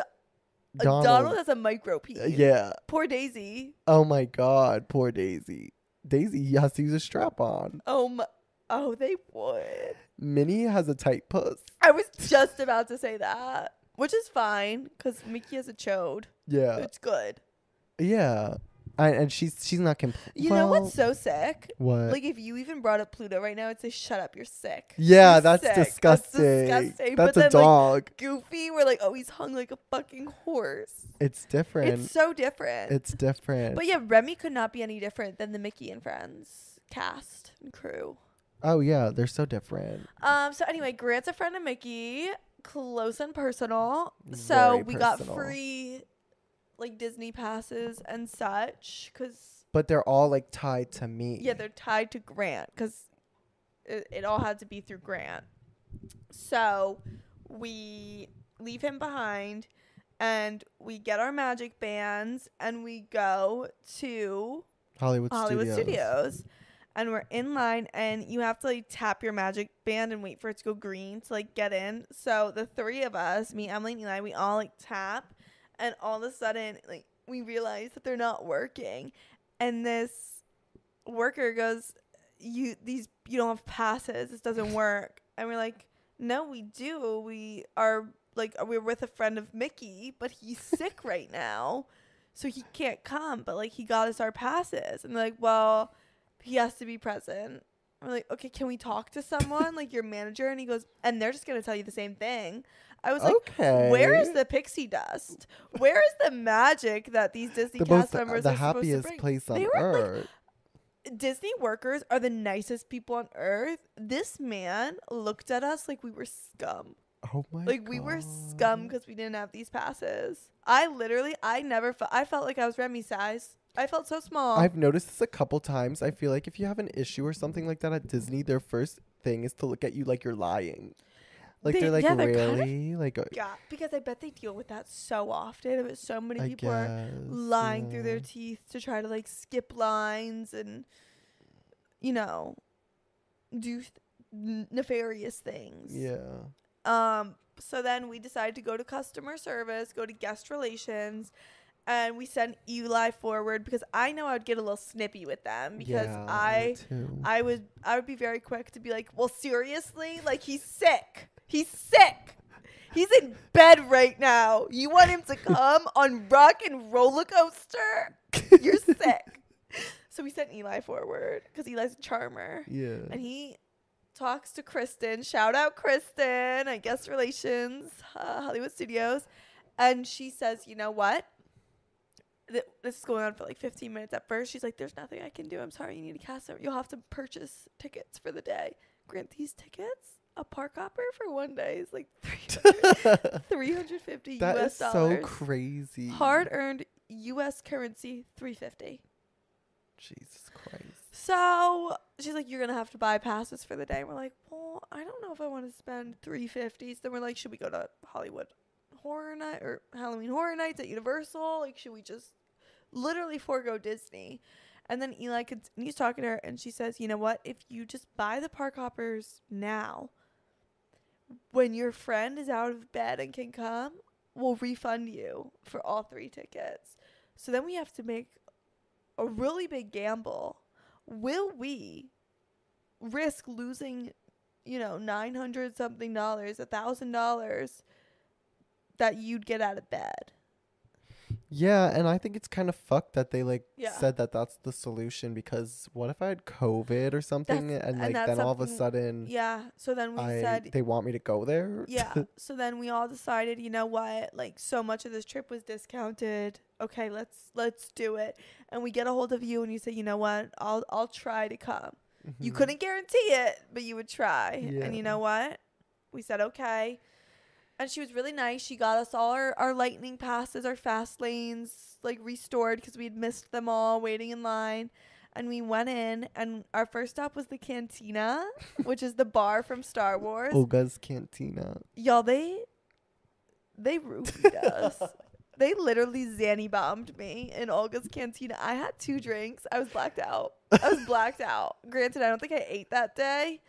S2: Donald has a micro peen.
S3: Yeah.
S2: Poor Daisy.
S3: Oh my God. Poor Daisy. Daisy has to use a strap on.
S2: Oh, they would.
S3: Minnie has a tight puss.
S2: I was just about to say that, which is fine because Mickey has a chode.
S3: Yeah.
S2: It's good.
S3: Yeah. And she's not
S2: You know what's so sick?
S3: What?
S2: Like if you even brought up Pluto right now, it'd say, "Shut up, you're sick."
S3: Yeah,
S2: You're
S3: that's
S2: sick.
S3: disgusting.
S2: That's disgusting.
S3: That's
S2: But
S3: a
S2: then, like,
S3: dog.
S2: Goofy, we're like, "Oh, he's hung like a fucking horse."
S3: It's different.
S2: It's so different.
S3: It's different.
S2: But yeah, Remy could not be any different than the Mickey and Friends cast and crew.
S3: Oh yeah, they're so different.
S2: So anyway, Grant's a friend of Mickey, close and personal. So
S3: Very
S2: we
S3: personal.
S2: got free Disney passes and such because
S3: But they're all like tied to me.
S2: Yeah, they're tied to Grant because it all had to be through Grant. So we leave him behind and we get our magic bands and we go to
S3: Hollywood
S2: Studios. And we're in line and you have to like tap your magic band and wait for it to go green to like get in. So the three of us, me, Emily, and Eli, we all like tap and all of a sudden like we realize that they're not working. And this worker goes, you don't have passes. This doesn't work. And we're like, no, we do. We're with a friend of Mickey, but he's sick right now. So he can't come. But like he got us our passes. And they're like, well, he has to be present. We're like, okay, can we talk to someone? Like your manager? And he goes, and they're just going to tell you the same thing. I was like,
S3: okay.
S2: Where is the pixie dust? Where is the magic that these Disney cast members are supposed to bring?
S3: The happiest place on
S2: They were,
S3: earth.
S2: like, Disney workers are the nicest people on earth. This man looked at us like we were scum.
S3: Oh my
S2: Like
S3: God.
S2: we were scum because we didn't have these passes. I felt like I was Remy size. I felt so small.
S3: I've noticed this a couple times. I feel like if you have an issue or something like that at Disney, their first thing is to look at you like you're lying. Like they're like,
S2: they're
S3: really?
S2: yeah, because I bet they deal with that so often. It was so many
S3: I
S2: people are
S3: guess,
S2: lying through their
S3: yeah.
S2: teeth to try to like skip lines and, you know, do nefarious things.
S3: Yeah.
S2: So then we decided to go to customer service, go to guest relations, and we sent Eli forward because I know I would get a little snippy with them because
S3: Yeah, me too.
S2: I would be very quick to be like, well, seriously, like he's sick. He's sick. He's in bed right now. You want him to come on rock and roller coaster? You're sick. So we sent Eli forward because Eli's a charmer.
S3: Yeah.
S2: And he talks to Kristen. Shout out Kristen at Guest Relations, Hollywood Studios. And she says, you know what? This is going on for like 15 minutes at first. She's like, there's nothing I can do. I'm sorry. You need a cast member. You'll have to purchase tickets for the day. Grant, these tickets, a park hopper for one day is like $350
S3: That
S2: US
S3: is
S2: dollars.
S3: so crazy.
S2: Hard-earned US currency, $350.
S3: Jesus Christ.
S2: So she's like, you're going to have to buy passes for the day. We're like, well, I don't know if I want to spend $350. So then we're like, should we go to Hollywood Horror Night or Halloween Horror Nights at Universal? Like, should we just literally forego Disney? And then Eli continues talking to her and she says, you know what? If you just buy the park hoppers now, when your friend is out of bed and can come, we'll refund you for all 3 tickets. So then we have to make a really big gamble. Will we risk losing, $900 something, $1,000 that you'd get out of bed?
S3: Yeah, and I think it's kind of fucked that they
S2: Yeah.
S3: said that that's the solution, because what if I had COVID or something and
S2: that's
S3: then all of a
S2: something-
S3: sudden
S2: Yeah. So then we said,
S3: they want me to go there?
S2: yeah. So then we all decided, you know what? Like, so much of this trip was discounted. Okay, let's do it. And we get a hold of you and you say, you know what? I'll try to come. You
S3: Mhm.
S2: couldn't guarantee it, but you would try.
S3: Yeah.
S2: And you know what? We said, okay. And she was really nice. She got us all our lightning passes, our fast lanes, like restored because we had missed them all waiting in line. And we went in and our first stop was the Cantina, which is the bar from Star Wars.
S3: Olga's Cantina.
S2: Y'all, they roofied us. They literally Zanny bombed me in Olga's Cantina. I had 2 drinks. I was blacked out. Granted, I don't think I ate that day.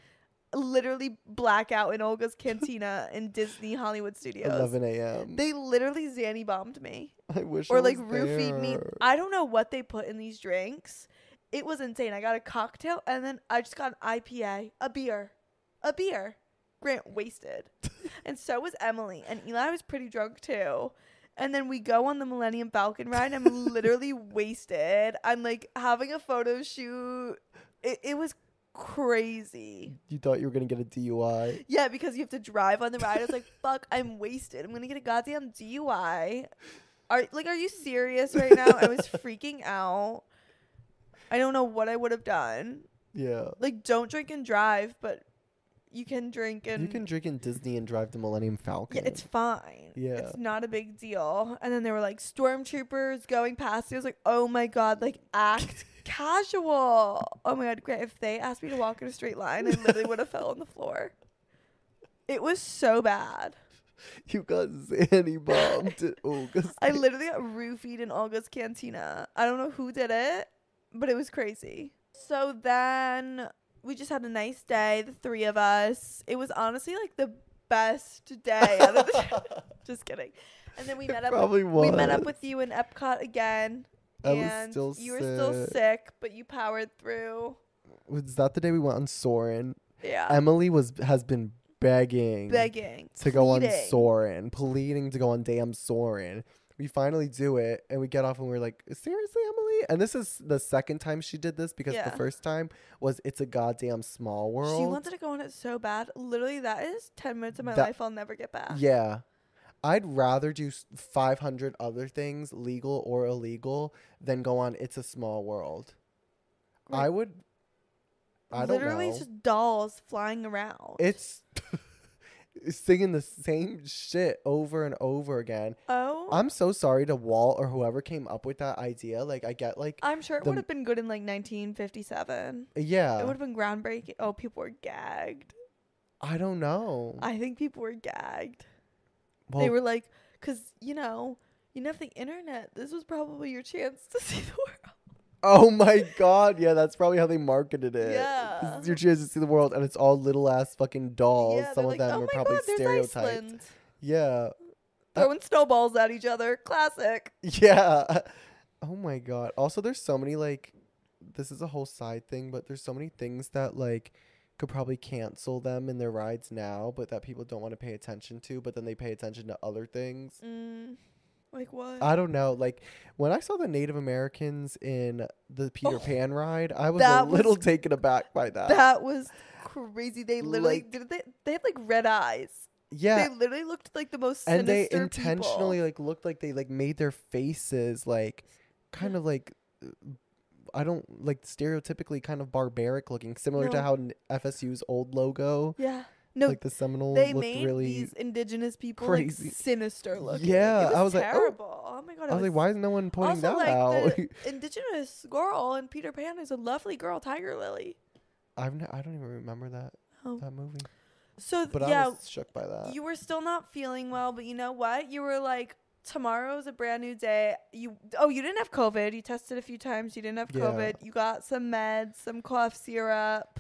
S2: Literally blackout in Olga's Cantina in Disney Hollywood Studios.
S3: 11 a.m.
S2: They literally Zanny bombed me.
S3: I wish
S2: Or
S3: I
S2: like
S3: was
S2: roofied me.
S3: there.
S2: I don't know what they put in these drinks. It was insane. I got a cocktail and then I just got an IPA. A beer. Grant wasted. And so was Emily. And Eli was pretty drunk too. And then we go on the Millennium Falcon ride. I'm literally wasted. I'm like having a photo shoot. It was crazy.
S3: You thought you were going to get a DUI?
S2: Yeah, because you have to drive on the ride. I was like, fuck, I'm wasted. I'm going to get a goddamn DUI. Are you serious right now? I was freaking out. I don't know what I would have done.
S3: Yeah.
S2: Like, don't drink and drive, but you can drink and...
S3: You can drink in Disney and drive the Millennium Falcon.
S2: Yeah, it's fine.
S3: Yeah.
S2: It's not a big deal. And then there were, like, stormtroopers going past. It was like, oh, my God, like, act Casual. Oh my God, Grant, if they asked me to walk in a straight line, I literally would have fell on the floor. It was so bad.
S3: You got Zanny bombed at Olga's.
S2: I literally got roofied in Olga's cantina. I don't know who did it, but it was crazy. So then we just had a nice day, the three of us. It was honestly like the best day out of the Just kidding. And then we met up.
S3: Probably
S2: We met up
S3: was.
S2: with you in Epcot again.
S3: I was
S2: And
S3: still
S2: you were still
S3: sick.
S2: sick, but you powered through.
S3: Was that the day we went on Soarin'?
S2: Yeah.
S3: Emily has been begging to go on
S2: pleading.
S3: Soarin', pleading to go on damn Soarin'. We finally do it, and we get off, and we're like, seriously, Emily? And this is the second time she did this, because
S2: Yeah.
S3: the first time was It's a Goddamn Small World.
S2: She wanted to go on it so bad. Literally, that is 10 minutes of my
S3: That-
S2: life I'll never get back.
S3: Yeah. I'd rather do 500 other things, legal or illegal, than go on It's a Small World.
S2: Like,
S3: I would. I don't
S2: Literally,
S3: know.
S2: it's just dolls flying around.
S3: It's singing the same shit over and over again.
S2: Oh,
S3: I'm so sorry to Walt or whoever came up with that idea. Like, I get, like,
S2: I'm sure it
S3: the-
S2: would have been good in like 1957.
S3: yeah.
S2: It would have been groundbreaking. Oh, people were gagged.
S3: I don't know.
S2: I think people were gagged.
S3: Well,
S2: They were like, because, you didn't have the internet. This was probably your chance to see the world.
S3: oh my God. Yeah, that's probably how they marketed it.
S2: Yeah.
S3: This is your chance to see the world, and it's all little ass fucking dolls.
S2: Yeah,
S3: Some
S2: they're
S3: of
S2: like,
S3: them
S2: oh
S3: were
S2: my
S3: probably
S2: God, there's
S3: stereotyped.
S2: Iceland.
S3: Yeah.
S2: Throwing snowballs at each other. Classic.
S3: Yeah. Oh my God. Also, there's so many, like, this is a whole side thing, but there's so many things that, like, could probably cancel them in their rides now, but that people don't want to pay attention to, but then they pay attention to other things.
S2: Like what?
S3: I don't know. Like, when I saw the Native Americans in the Peter
S2: Oh,
S3: Pan ride, I was
S2: that
S3: a little
S2: was-
S3: taken aback by that.
S2: That was crazy. They literally
S3: Like-
S2: they had like red eyes.
S3: Yeah.
S2: They literally looked like the most
S3: And they
S2: sinister
S3: intentionally,
S2: people.
S3: like, looked like they, like, made their faces, like, kind of, like, I don't, like, stereotypically kind of barbaric looking, similar to
S2: No.
S3: how FSU's old logo,
S2: Yeah. No,
S3: like the Seminole,
S2: they
S3: looked
S2: made
S3: really.
S2: these indigenous people
S3: crazy.
S2: like sinister looking.
S3: Yeah,
S2: It was
S3: I was like, oh.
S2: terrible. Oh my God.
S3: I was like, why is no one pointing
S2: also,
S3: that
S2: like,
S3: out?
S2: the indigenous girl in Peter Pan is a lovely girl, Tiger Lily.
S3: I don't even remember that
S2: Oh.
S3: movie,
S2: So
S3: but
S2: yeah,
S3: I was shook by that.
S2: you were still not feeling well, but you know what? You were like, tomorrow's a brand new day. You didn't have COVID. You tested a few times. You didn't have
S3: Yeah.
S2: COVID. You got some meds, some cough syrup.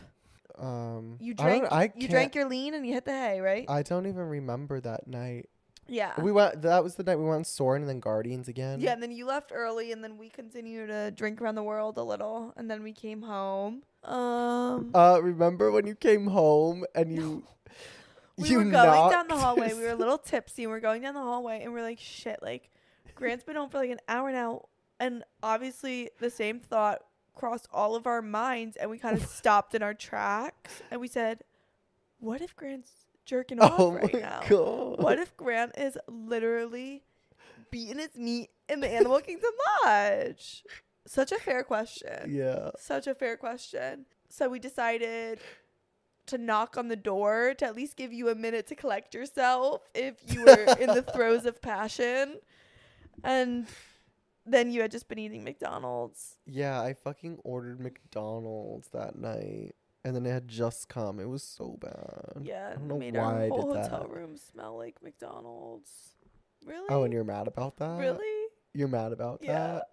S2: You
S3: I don't-
S2: drank.
S3: I
S2: You
S3: can't-
S2: drank your lean and you hit the hay, right?
S3: I don't even remember that night.
S2: Yeah.
S3: That was the night we went on Soarin' and then Guardians again.
S2: Yeah, and then you left early, and then we continued to drink around the world a little, and then we came home.
S3: Remember when you came home and you
S2: We were going down the hallway. We were a little tipsy, and we're going down the hallway, and we're like, shit, like, Grant's been home for like an hour now, and obviously the same thought crossed all of our minds, and we kind of stopped in our tracks, and we said, what if Grant's jerking off
S3: Oh
S2: right
S3: my
S2: now?
S3: God.
S2: What if Grant is literally beating his meat in the Animal Kingdom Lodge? Such a fair question.
S3: Yeah.
S2: Such a fair question. So we decided to knock on the door to at least give you a minute to collect yourself if you were in the throes of passion. And then you had just been eating McDonald's.
S3: Yeah, I fucking ordered McDonald's that night, and then it had just come. It was so bad.
S2: Yeah,
S3: I don't
S2: it
S3: know
S2: made
S3: why
S2: our
S3: I
S2: whole
S3: did
S2: hotel
S3: that.
S2: room smell like McDonald's. Really?
S3: Oh, and you're mad about that?
S2: Really?
S3: You're mad about
S2: Yeah.
S3: that?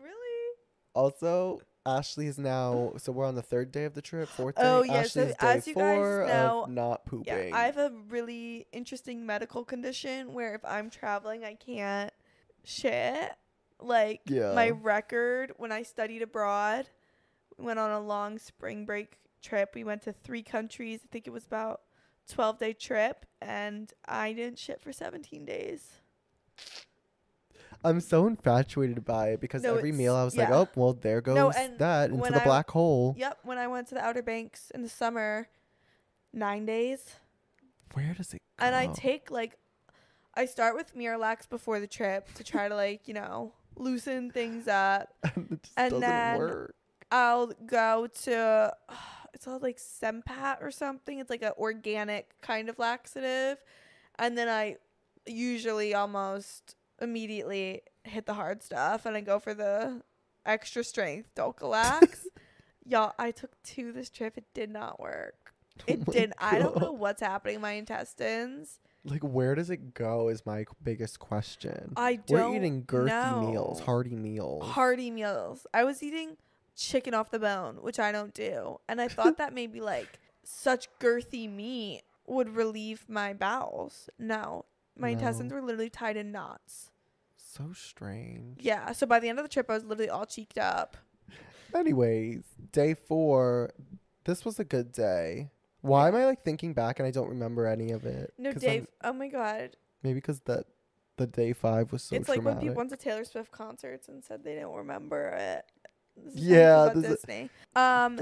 S2: Really?
S3: Also, Ashley is now, so we're on the third day of the trip, fourth day.
S2: Oh, yeah, so
S3: Ashley's
S2: as
S3: day
S2: you guys
S3: 4
S2: know-
S3: of not pooping.
S2: Yeah, I have a really interesting medical condition where if I'm traveling, I can't shit. Like,
S3: Yeah.
S2: my record when I studied abroad, we went on a long spring break trip. We went to 3 countries. I think it was about 12-day trip, and I didn't shit for 17 days.
S3: I'm so infatuated by it because
S2: No,
S3: every
S2: it's-
S3: meal I was like,
S2: yeah.
S3: oh, well, there goes
S2: No, and
S3: that into
S2: when
S3: the
S2: I-
S3: black hole.
S2: Yep, when I went to the Outer Banks in the summer, 9 days.
S3: Where does it go?
S2: And I take, like, I start with Miralax before the trip to try to, like, loosen things up.
S3: It just
S2: and
S3: doesn't
S2: then-
S3: work.
S2: I'll go to, it's called like Sempat or something. It's like an organic kind of laxative. And then I usually almost immediately hit the hard stuff and I go for the extra strength Dulcolax. Y'all, I took 2 this trip. It did not work. It
S3: my
S2: didn't. I don't know
S3: God.
S2: what's happening in my intestines.
S3: Like, where does it go is my biggest question.
S2: I don't
S3: We're eating girthy meals,
S2: know.
S3: hearty meals.
S2: Hearty meals. I was eating chicken off the bone, which I don't do. And I thought that maybe like such girthy meat would relieve my bowels. No. My intestines were literally tied in knots.
S3: So strange.
S2: Yeah. So by the end of the trip, I was literally all cheeked up.
S3: Anyways, day 4. This was a good day. Why am I like thinking back and I don't remember any of it?
S2: No,
S3: 'Cause
S2: Dave. Oh my God.
S3: Maybe because the day 5 was so
S2: It's like when
S3: traumatic.
S2: people went to Taylor Swift concerts and said they don't remember it. This is
S3: Yeah,
S2: how you feel about
S3: this is-
S2: Disney.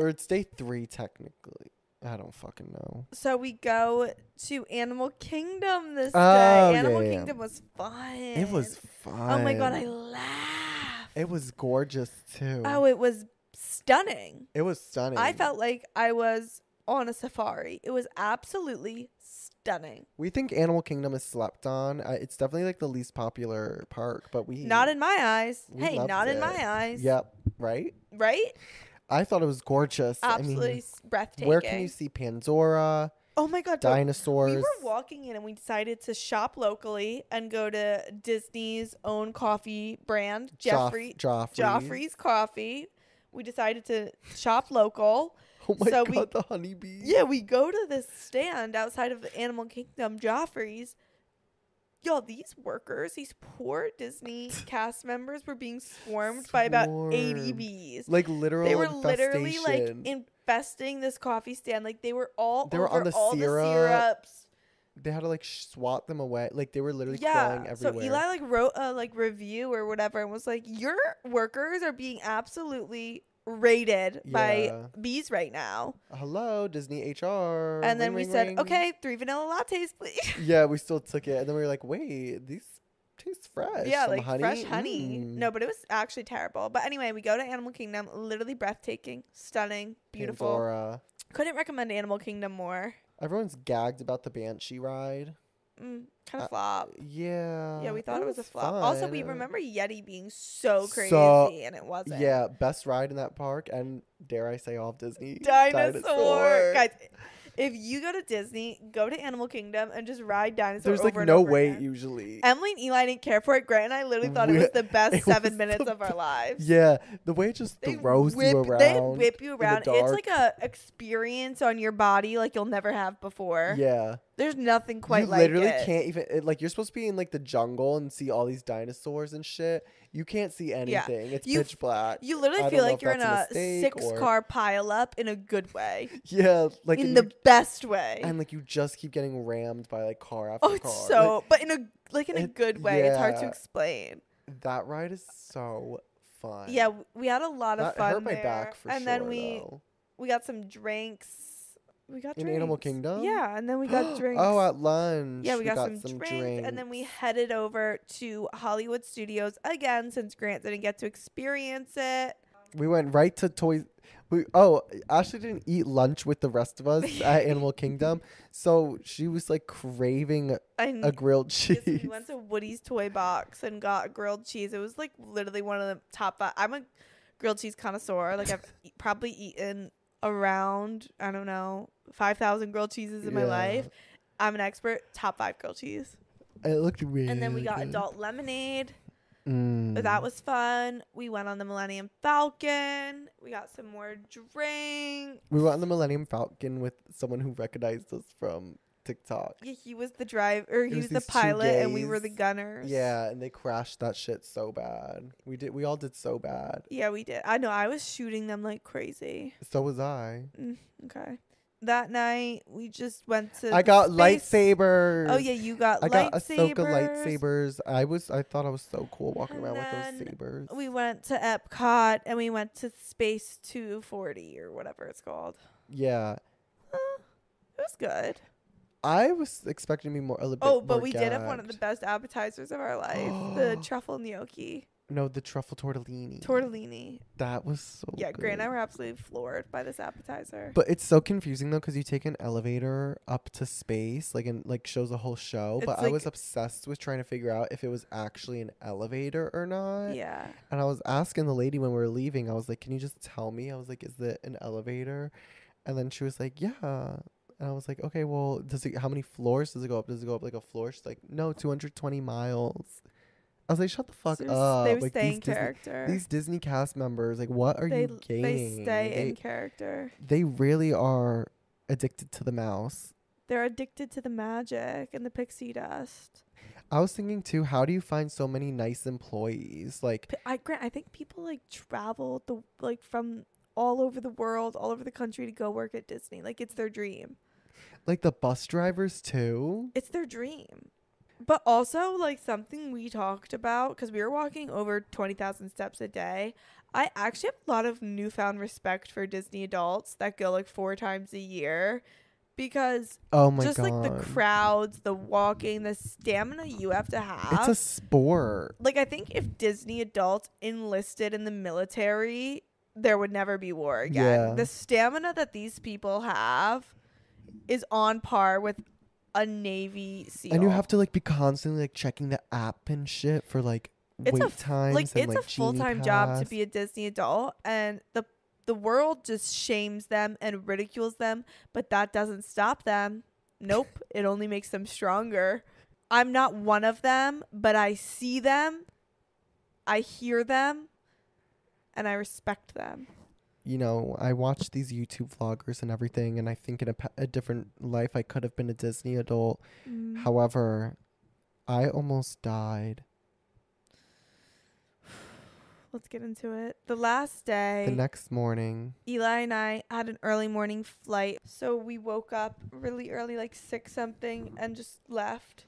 S3: Or it's day 3 technically. I don't fucking know.
S2: So we go to Animal Kingdom this
S3: Oh,
S2: day. Animal
S3: yeah.
S2: Kingdom was fun.
S3: It was fun.
S2: Oh my God, I laughed.
S3: It was gorgeous too.
S2: Oh, it was stunning.
S3: It was stunning.
S2: I felt like I was on a safari. It was absolutely stunning.
S3: We think Animal Kingdom is slept on. It's definitely like the least popular park, but
S2: Not in my eyes.
S3: we
S2: Hey,
S3: loved
S2: not in
S3: it.
S2: my eyes.
S3: Yep. Right.
S2: Right?
S3: I thought it was gorgeous.
S2: Absolutely
S3: I mean,
S2: breathtaking.
S3: where can you see Pandora,
S2: Oh my God. Don't-
S3: dinosaurs?
S2: We were walking in and we decided to shop locally and go to Disney's own coffee brand, Joffrey's Coffee. We decided to shop local.
S3: Oh my
S2: So
S3: God, the honeybees.
S2: Yeah, we go to this stand outside of the Animal Kingdom, Joffrey's. Yo, these workers, these poor Disney cast members were being swarmed by about 80
S3: Swarmed.
S2: bees.
S3: Like literal
S2: They were literally like
S3: infestation.
S2: infesting this coffee stand. Like they were all
S3: They were
S2: over
S3: on the
S2: all
S3: syrup.
S2: the syrups.
S3: They had to like swat them away. Like they were literally
S2: Yeah.
S3: crawling everywhere.
S2: So Eli like wrote a like review or whatever and was like, your workers are being absolutely raided by
S3: Yeah.
S2: bees right now.
S3: Hello, Disney HR.
S2: And then
S3: Ring,
S2: we
S3: ring,
S2: said,
S3: ring.
S2: okay, 3 vanilla lattes, please.
S3: Yeah, we still took it, and then we were like, wait, these taste fresh.
S2: Yeah,
S3: Some
S2: like
S3: honey?
S2: fresh honey.
S3: Mm.
S2: No, but it was actually terrible. But anyway, we go to Animal Kingdom, literally breathtaking, stunning, beautiful.
S3: Pandora.
S2: Couldn't recommend Animal Kingdom more.
S3: Everyone's gagged about the Banshee ride.
S2: Kind of flop.
S3: Yeah.
S2: Yeah, we thought it was a flop. Also, we
S3: fun.
S2: remember Yeti being so crazy,
S3: So-
S2: and it wasn't.
S3: Yeah, best ride in that park, and dare I say all of Disney.
S2: Dinosaur. Guys, if you go to Disney, go to Animal Kingdom and just ride dinosaur
S3: There's
S2: over
S3: like
S2: and
S3: no
S2: over
S3: wait
S2: again.
S3: usually.
S2: Emily and Eli didn't care for it. Grant and I literally thought it
S3: We-
S2: was the best
S3: it
S2: 7
S3: was
S2: minutes
S3: the
S2: of our lives.
S3: Yeah, the way it just throws you around.
S2: They whip you
S3: the
S2: around. It's
S3: dark.
S2: like a experience on your body like you'll never have before.
S3: Yeah.
S2: There's nothing quite
S3: you
S2: like
S3: literally
S2: it.
S3: can't even like you're supposed to be in like the jungle and see all these dinosaurs and shit. You can't see anything. It's
S2: You
S3: pitch black.
S2: You literally
S3: I
S2: feel
S3: don't know
S2: like
S3: if
S2: you're in
S3: that's
S2: a
S3: mistake or-
S2: 6-car pileup in a good way.
S3: Yeah, like
S2: In
S3: and
S2: the
S3: you-
S2: best way.
S3: and like you just keep getting rammed by like car after
S2: Oh,
S3: car.
S2: it's so, but in a
S3: it-
S2: good way. It's hard to
S3: yeah.
S2: explain.
S3: Like, that ride is so fun.
S2: Yeah, we had a lot of
S3: that
S2: fun
S3: hurt my
S2: there.
S3: back for
S2: and
S3: sure.
S2: then we
S3: though.
S2: got some drinks. We got
S3: In
S2: drinks.
S3: Animal Kingdom?
S2: Yeah, and then we got drinks.
S3: Oh, at lunch.
S2: Yeah, we got some drinks, and then we headed over to Hollywood Studios again since Grant didn't get to experience it.
S3: We went right to Toys. Ashley didn't eat lunch with the rest of us at Animal Kingdom, so she was like craving a grilled cheese.
S2: Yes, we went to Woody's Toy Box and got grilled cheese. It was like literally one of the top 5. I'm a grilled cheese connoisseur. Like I've probably eaten around, I don't know, 5,000 grilled cheeses in my
S3: Yeah.
S2: life. I'm an expert. Top 5 grilled cheese.
S3: It looked weird.
S2: And then we got adult lemonade.
S3: Mm.
S2: That was fun. We went on the Millennium Falcon. We got some more drink.
S3: We went on the Millennium Falcon with someone who recognized us from TikTok.
S2: Yeah, he was the driver. He
S3: was
S2: was the
S3: these two
S2: pilot, and we were the
S3: gays.
S2: gunners.
S3: Yeah, and they crashed that shit so bad. We all did so bad.
S2: Yeah, we did. I know. I was shooting them like crazy.
S3: So was I.
S2: Okay. That night, we just went to.
S3: I
S2: the
S3: got
S2: space-
S3: lightsabers.
S2: Oh yeah, you got
S3: I got Ahsoka
S2: lightsabers.
S3: lightsabers. I thought I was so cool walking
S2: And
S3: around with
S2: then
S3: those sabers.
S2: We went to Epcot and we went to Space 240 or whatever it's called.
S3: Yeah.
S2: It was good.
S3: I was expecting to be a little bit
S2: Oh, but
S3: more
S2: we did have one of the
S3: gagged.
S2: best appetizers of our life, the truffle gnocchi.
S3: No, the truffle tortellini.
S2: Tortellini.
S3: That was so
S2: Yeah,
S3: good.
S2: Grant and I were absolutely floored by this appetizer.
S3: But it's so confusing though, because you take an elevator up to space, like, and like shows a whole show. But
S2: It's
S3: I was
S2: like-
S3: obsessed with trying to figure out if it was actually an elevator or not.
S2: Yeah.
S3: And I was asking the lady when we were leaving, I was like, "Can you just tell me?" I was like, "Is it an elevator?" And then she was like, "Yeah." And I was like, "Okay, well, how many floors does it go up? Does it go up like a floor?" She's like, "No, 220 miles." I was like, "Shut the fuck up!"
S2: They were
S3: Like
S2: staying
S3: these Disney,
S2: character.
S3: these Disney cast members, like, what are you
S2: They
S3: gaining?
S2: stay in character.
S3: They really are addicted to the mouse.
S2: They're addicted to the magic and the pixie dust.
S3: I was thinking too, how do you find so many nice employees? Like,
S2: Grant, I think people like travel from all over the world, all over the country to go work at Disney. Like it's their dream.
S3: like the bus drivers too.
S2: It's their dream. But also, like, something we talked about, because we were walking over 20,000 steps a day, I actually have a lot of newfound respect for Disney adults that go, like, 4 times a year. Because
S3: Oh my
S2: just,
S3: god.
S2: like, the crowds, the walking, the stamina you have to have.
S3: It's a sport.
S2: Like, I think if Disney adults enlisted in the military, there would never be war again.
S3: Yeah.
S2: The stamina that these people have is on par with a Navy SEAL.
S3: And you have to like be constantly like checking the app and shit for like wait times
S2: like
S3: and
S2: it's
S3: like
S2: a full-time
S3: Genie
S2: job to
S3: Pass.
S2: be a Disney adult, and the world just shames them and ridicules them, but that doesn't stop them. Nope. It only makes them stronger. I'm not one of them, but I see them, I hear them, and I respect them.
S3: You know, I watch these YouTube vloggers and everything, and I think in a different life I could have been a Disney adult. However, I almost died.
S2: Let's get into it. The last day,
S3: The next morning,
S2: Eli and I had an early morning flight, so we woke up really early, like 6 something, and just left.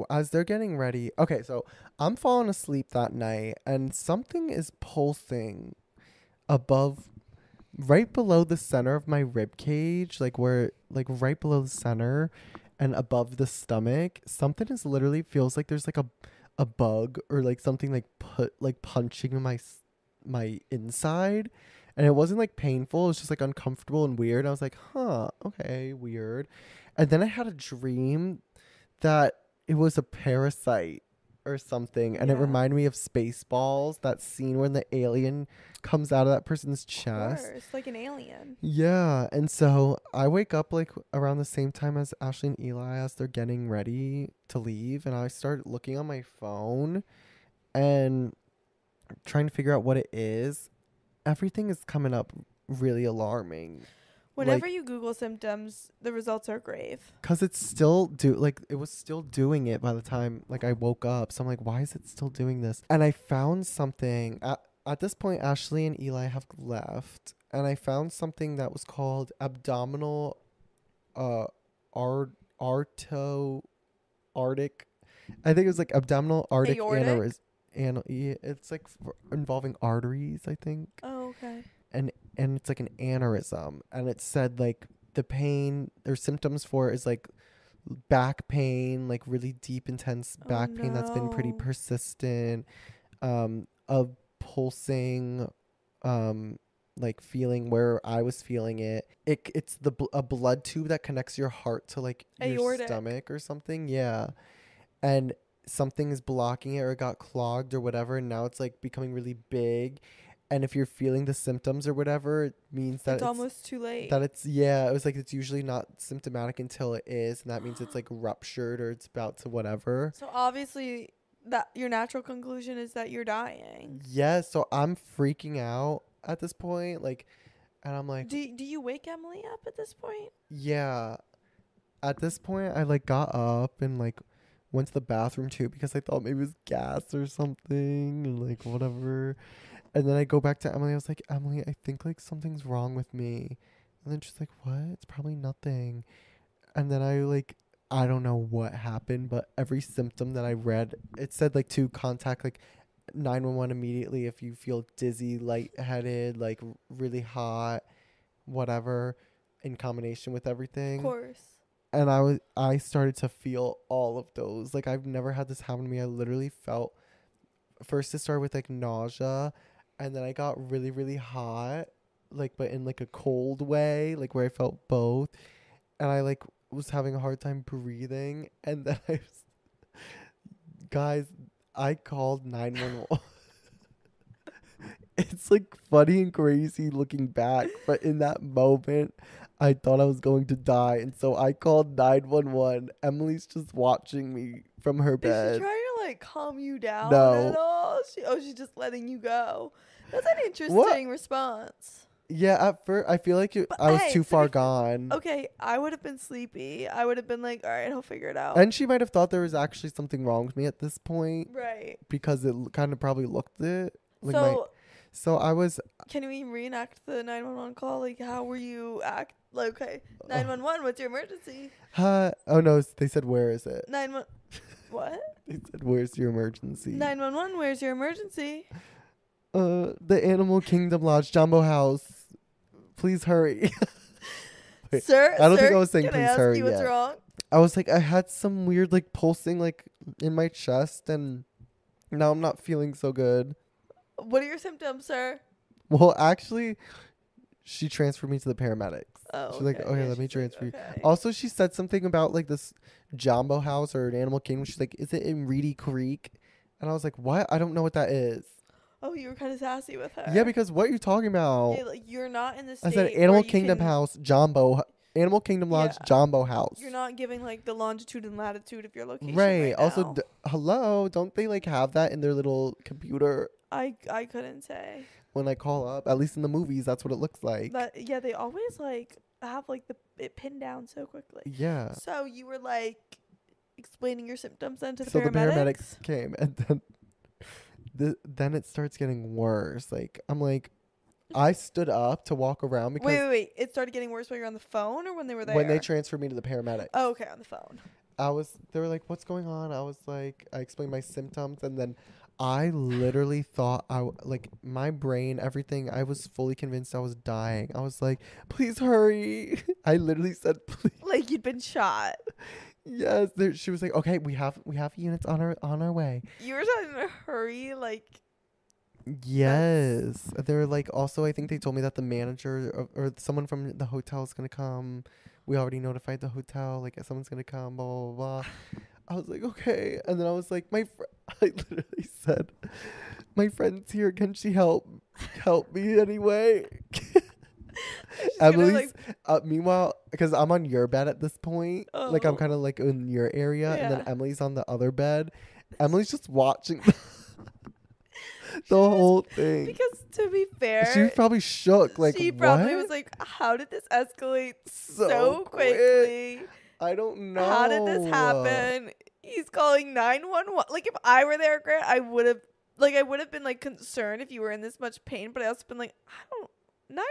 S3: as they're getting ready. Okay, so I'm falling asleep that night, and something is pulsing above, right below the center of my rib cage, like right below the center and above the stomach. Something is literally feels like there's like a bug or like something like punching in my inside, and it wasn't like painful. It was just like uncomfortable and weird. I was like, huh, okay, weird. And then I had a dream that it was a parasite or something, and it
S2: Yeah.
S3: reminded me of Spaceballs, that scene when the alien comes out of that person's
S2: Of
S3: chest.
S2: course, like an alien.
S3: Yeah, and so I wake up like around the same time as Ashley and Eli as they're getting ready to leave, and I start looking on my phone and trying to figure out what it is. Everything is coming up really alarming.
S2: Whenever you Google symptoms, the results are grave.
S3: Cause it's still it was still doing it by the time like I woke up. So I'm like, why is it still doing this? And I found something at this point. Ashley and Eli have left, and I found something that was called abdominal, arctic. I think it was like abdominal arctic
S2: Aortic?
S3: aneurysm. It's like involving arteries, I think.
S2: Oh, okay.
S3: And it's like an aneurysm, and it said like the pain or symptoms for it is like back pain, like really deep intense back pain that's been pretty
S2: no.
S3: persistent, a pulsing like feeling where I was feeling it's a blood tube that connects your heart to like your
S2: Aortic.
S3: stomach or something. Yeah. And something is blocking it, or it got clogged or whatever, and now it's like becoming really big. And if you're feeling the symptoms or whatever, it means that
S2: It's almost too late.
S3: that it's it was like it's usually not symptomatic until it is, and that means it's like ruptured or it's about to whatever.
S2: So obviously, that your natural conclusion is that you're dying.
S3: Yeah, so I'm freaking out at this point, like, and I'm like,
S2: Do you wake Emily up at this point?
S3: yeah. At this point, I like got up and like went to the bathroom too, because I thought maybe it was gas or something, and like whatever. And then I go back to Emily. I was like, Emily, I think like something's wrong with me. And then she's like, what? It's probably nothing. And then I don't know what happened, but every symptom that I read, it said like to contact like 911 immediately if you feel dizzy, lightheaded, like really hot, whatever, in combination with everything.
S2: Of course.
S3: And I started to feel all of those. Like, I've never had this happen to me. I literally felt first it started with like nausea, and then I got really, really hot, like, but in like a cold way, like where I felt both. And I like was having a hard time breathing. And then guys, I called 911. It's like funny and crazy looking back, but in that moment, I thought I was going to die, and so I called 911. Emily's just watching me from her
S2: Is she
S3: bed.
S2: trying to like calm you down
S3: No.
S2: at all? She's just letting you go. That's an interesting response.
S3: Yeah, at first I feel like
S2: But
S3: I was
S2: hey,
S3: too
S2: to
S3: far
S2: be fair-
S3: gone,
S2: Okay, I would have been sleepy. I would have been like, all right, he'll figure it out.
S3: and she might have thought there was actually something wrong with me at this point
S2: Right.
S3: because it kind of probably looked it. Like
S2: So
S3: I was.
S2: can we reenact the 911 call? Like, how were you act? Like, okay, 911. What's your emergency?
S3: Oh no! They said where is it?
S2: 911. What?
S3: They said where's your emergency?
S2: 911. Where's your emergency?
S3: The Animal Kingdom Lodge Jumbo House. Please hurry. Wait,
S2: Sir,
S3: I don't think
S2: sir,
S3: I was saying
S2: can
S3: please
S2: I ask
S3: hurry
S2: you what's
S3: yet.
S2: wrong?
S3: I was like, I had some weird like pulsing like in my chest, and now I'm not feeling so good.
S2: What are your symptoms, sir?
S3: Well, actually, she transferred me to the paramedics.
S2: Oh,
S3: She's like, okay,
S2: yeah,
S3: let me
S2: she's like,
S3: transfer you.
S2: okay.
S3: Also, she said something about like this Jumbo House or an Animal Kingdom. She's like, is it in Reedy Creek? And I was like, what? I don't know what that is.
S2: Oh, you were kind of sassy with her.
S3: Yeah, because what are you talking about?
S2: Yeah, like, you're not in the state.
S3: I said
S2: where
S3: Animal
S2: you
S3: Kingdom
S2: can-
S3: House Jumbo. Animal Kingdom Lodge
S2: Yeah.
S3: Jumbo House.
S2: You're not giving like the longitude and latitude of your location.
S3: Right.
S2: Right
S3: Also,
S2: now.
S3: hello. Don't they like have that in their little computer
S2: I couldn't say.
S3: when I call up? At least in the movies, that's what it looks like.
S2: But yeah, they always like have like it pinned down so quickly.
S3: Yeah.
S2: So you were like explaining your symptoms then to the
S3: So
S2: paramedics.
S3: the paramedics came, and then it starts getting worse. Like I'm like, I stood up to walk around because
S2: Wait. It started getting worse while you were on the phone or when they were there?
S3: when they transferred me to the paramedics,
S2: Oh, okay, on the phone.
S3: they were like, "What's going on?" I was like, I explained my symptoms, and then I literally thought like my brain, everything. I was fully convinced I was dying. I was like, "Please hurry!" I literally said, "Please."
S2: Like you'd been shot.
S3: Yes. She was like, "Okay, we have units on our way."
S2: You were trying to hurry, like
S3: Yes. They were like, also, I think they told me that the manager or someone from the hotel is going to come. We already notified the hotel. Like, someone's going to come, blah, blah, blah. I was like, okay. And then I was like, I literally said, my friend's here. Can she help me anyway? Emily's, meanwhile, because I'm on your bed at this point. Like, I'm
S2: Oh.
S3: kind of like in your area. And then
S2: Yeah.
S3: Emily's on the other bed. Emily's just watching the whole thing.
S2: because to be fair,
S3: She was probably shook. Like,
S2: she probably
S3: what?
S2: was like, "How did this escalate
S3: So
S2: so
S3: quick.
S2: quickly?
S3: I don't know.
S2: How did this happen?" He's calling 911. Like if I were there, Grant, I would have been like concerned if you were in this much pain, but I also been like, I don't 911.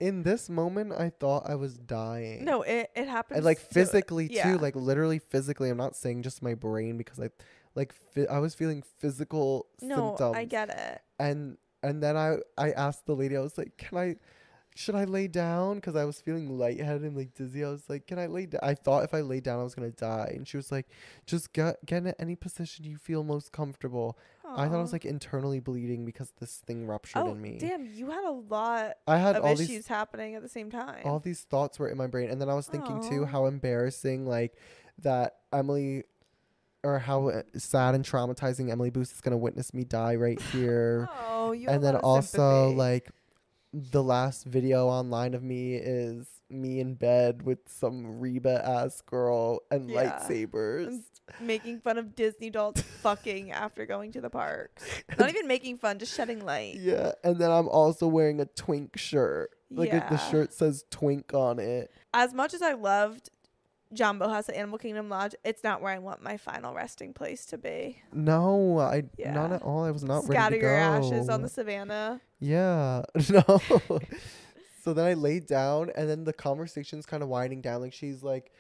S3: In this moment, I thought I was dying.
S2: No, it happens.
S3: And like
S2: to-
S3: physically
S2: yeah.
S3: too, like literally physically. I'm not saying just my brain because I was feeling physical
S2: No,
S3: symptoms.
S2: I get it.
S3: And then I asked the lady, I was like, should I lay down? Because I was feeling lightheaded and like dizzy. I was like, can I lay down? I thought if I laid down, I was going to die. And she was like, just get in any position you feel most comfortable. I thought I was
S2: Aw.
S3: like internally bleeding because this thing ruptured
S2: Oh,
S3: in me.
S2: damn, you had a lot
S3: I had
S2: of
S3: all
S2: issues
S3: these
S2: happening at the same time.
S3: all these thoughts were in my brain. And then I was thinking too
S2: Aw.
S3: how embarrassing like that Emily or how sad and traumatizing Emily Boost is going to witness me die right here.
S2: Oh, you
S3: And
S2: have
S3: then
S2: a lot of
S3: also
S2: sympathy.
S3: like the last video online of me is me in bed with some Reba ass girl and
S2: Yeah.
S3: lightsabers.
S2: And making fun of Disney dolls fucking after going to the parks. Not even making fun, just shedding light.
S3: Yeah, and then I'm also wearing a twink shirt. Like the
S2: Yeah.
S3: shirt says twink on it.
S2: As much as I loved Jumbo House at Animal Kingdom Lodge, it's not where I want my final resting place to be.
S3: No, not
S2: Yeah.
S3: at all. I was not
S2: Scatter
S3: ready to go.
S2: your ashes on the savannah.
S3: Yeah. No. So then I laid down and then the conversation's kind of winding down. Like she's like,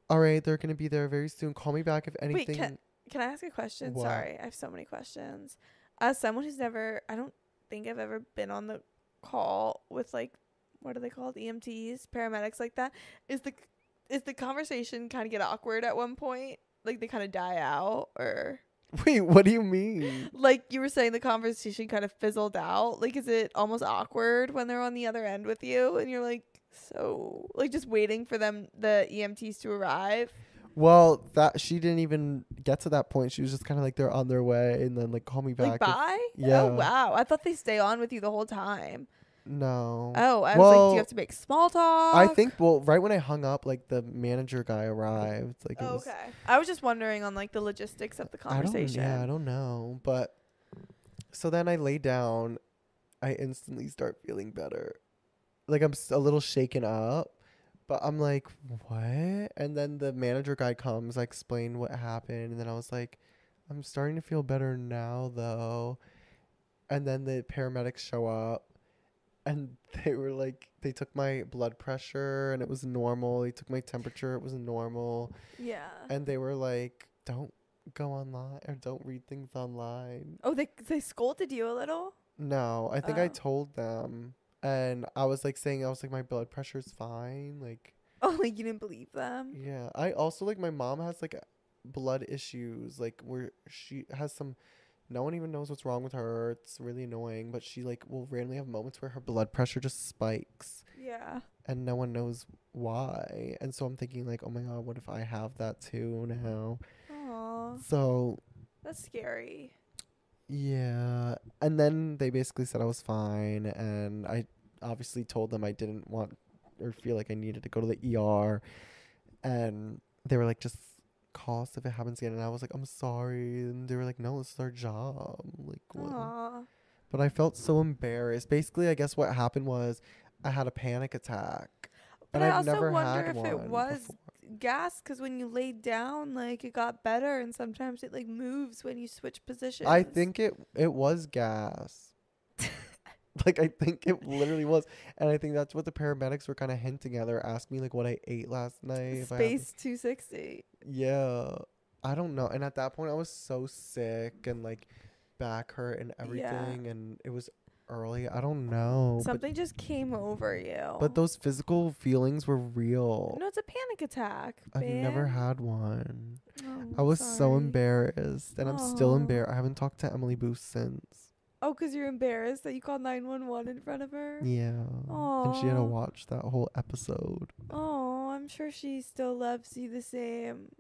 S3: all right, they're going to be there very soon. Call me back if anything.
S2: Wait, can I ask a question?
S3: What?
S2: Sorry, I have so many questions. As someone who's never, I don't think I've ever been on the call with like, what are they called? EMTs, paramedics like that. Is the conversation kind of get awkward at one point? Like they kind of die out or?
S3: Wait, what do you mean?
S2: Like you were saying, the conversation kind of fizzled out. Like, is it almost awkward when they're on the other end with you and you're like, so, like, just waiting for them, the EMTs to arrive?
S3: Well, that she didn't even get to that point. She was just kind of like, they're on their way, and then like call me
S2: Like,
S3: back.
S2: bye?
S3: Yeah.
S2: Oh, wow. I thought they stay on with you the whole time.
S3: No.
S2: Oh, I was like, do you have to make small talk?
S3: I think, well, right when I hung up, like the manager guy arrived. Like, it was,
S2: Okay. I was just wondering on like the logistics of the conversation.
S3: I don't know. But so then I lay down. I instantly start feeling better. Like I'm a little shaken up, but I'm like, what? And then the manager guy comes. I explain what happened, and then I was like, I'm starting to feel better now, though. And then the paramedics show up. And they were like, they took my blood pressure and it was normal. They took my temperature, it was normal.
S2: Yeah.
S3: And they were like, don't go online or don't read things online.
S2: Oh, they scolded you a little?
S3: No, I think I
S2: Oh.
S3: told them. And I was like my blood pressure's fine. Like,
S2: Oh, like you didn't believe them?
S3: yeah. I also, like, my mom has like blood issues, like where she has some, no one even knows what's wrong with her. It's really annoying, but she like will randomly have moments where her blood pressure just spikes
S2: Yeah.
S3: and no one knows why. And so I'm thinking like, oh my God, what if I have that too now?
S2: Aw.
S3: So
S2: That's scary.
S3: yeah. And then they basically said I was fine, and I obviously told them I didn't want or feel like I needed to go to the ER, and they were like, just call us if it happens again. And I was like, I'm sorry. And they were like, no, this is our job. Like, what?
S2: Aw.
S3: But I felt so embarrassed. Basically, I guess what happened was I had a panic attack.
S2: But
S3: And
S2: I
S3: I've
S2: also
S3: never
S2: wonder
S3: had
S2: if
S3: one
S2: it was
S3: before.
S2: gas, because when you laid down, like, it got better, and sometimes it like moves when you switch positions.
S3: I think it was gas. Like, I think it literally was. And I think that's what the paramedics were kind of hinting at. They were asking me, like, what I ate last night. If I had
S2: Space 260.
S3: yeah. I don't know. And at that point, I was so sick and, like, back hurt and everything. And it was early. I don't know.
S2: Something just came over you.
S3: But those physical feelings were real.
S2: No, it's a panic attack.
S3: I've never
S2: babe.
S3: had one.
S2: Oh,
S3: I was so
S2: sorry.
S3: embarrassed. And I'm still
S2: Aw.
S3: embarrassed. I haven't talked to Emily Booth since.
S2: Oh, because you're embarrassed that you called 911 in front of her?
S3: Yeah. And she had to
S2: Aw.
S3: watch that whole episode.
S2: Oh, I'm sure she still loves you the same.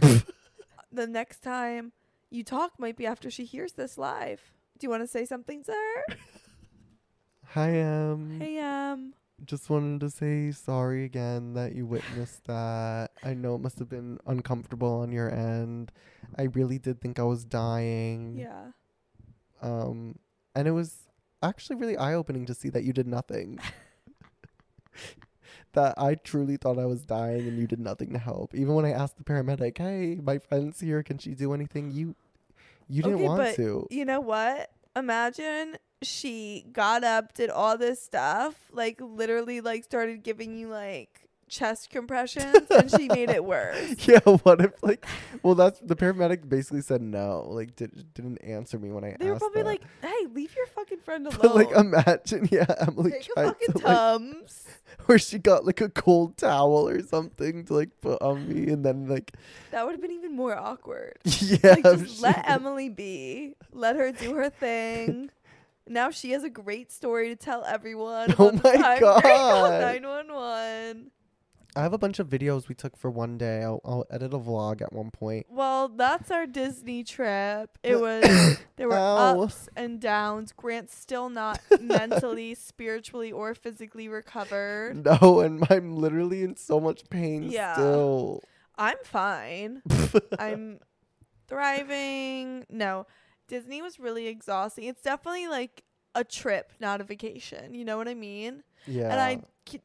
S2: The next time you talk might be after she hears this live. Do you want to say something to her?
S3: Hi,
S2: Hey,
S3: just wanted to say sorry again that you witnessed that. I know it must have been uncomfortable on your end. I really did think I was dying.
S2: yeah.
S3: And it was actually really eye-opening to see that you did nothing. That I truly thought I was dying and you did nothing to help. Even when I asked the paramedic, hey, my friend's here, can she do anything? You didn't want
S2: but
S3: to.
S2: You know what? Imagine she got up, did all this stuff, like literally like started giving you like chest compressions, and she made it worse.
S3: Yeah, what if like, well, that's the paramedic basically said no, like didn't answer me when I
S2: They were
S3: asked
S2: probably
S3: that.
S2: like, "Hey, leave your fucking friend alone."
S3: But like, imagine, yeah, Emily
S2: Take a
S3: tried
S2: fucking
S3: to like,
S2: Tums.
S3: where she got like a cold towel or something to like put on me, and then like,
S2: That would have been even more awkward.
S3: yeah,
S2: Like, just let Emily be. Let her do her thing. Now she has a great story to tell everyone.
S3: Oh
S2: about the
S3: my
S2: time
S3: God.
S2: Ray called 911.
S3: I have a bunch of videos we took for one day. I'll edit a vlog at one point.
S2: Well, that's our Disney trip. It was there were
S3: Ow.
S2: ups and downs. Grant's still not mentally, spiritually, or physically recovered.
S3: No, and I'm literally in so much pain
S2: Yeah.
S3: still.
S2: I'm fine. I'm thriving. No, Disney was really exhausting. It's definitely like a trip, not a vacation. You know what I mean?
S3: Yeah.
S2: And I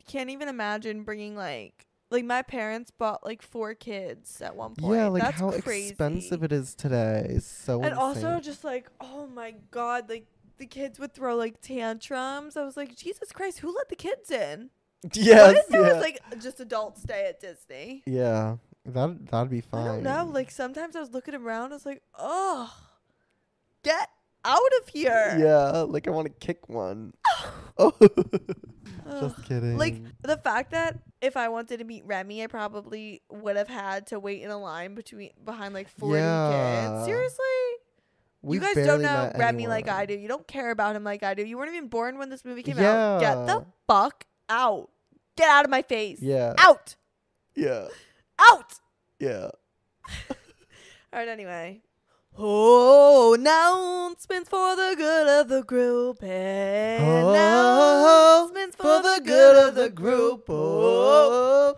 S2: can't even imagine bringing like my parents bought like 4 kids at one point.
S3: yeah, like
S2: That's
S3: how
S2: crazy.
S3: expensive it is today is so
S2: And
S3: insane.
S2: also just like, oh my God, like the kids would throw like tantrums. I was like, Jesus Christ, who let the kids in?
S3: yes,
S2: What if there
S3: yeah.
S2: was like just adults stay at Disney?
S3: Yeah, that'd be fine.
S2: I don't know. Like sometimes I was looking around, I was like, oh, get out of here.
S3: Yeah, like I want to kick one. Oh. Just kidding.
S2: Like, the fact that if I wanted to meet Remy, I probably would have had to wait in a line behind like 40
S3: Yeah.
S2: kids. Seriously?
S3: We
S2: You guys
S3: barely
S2: don't know
S3: met
S2: Remy like
S3: anyone.
S2: I do. You don't care about him like I do. You weren't even born when this movie came out.
S3: Yeah.
S2: Get the fuck out. Get out of my face.
S3: Yeah.
S2: Out.
S3: Yeah.
S2: Out.
S3: Yeah.
S2: All right, anyway. Oh, announcements for the good of the group. Announcements for the good of the group. Oh,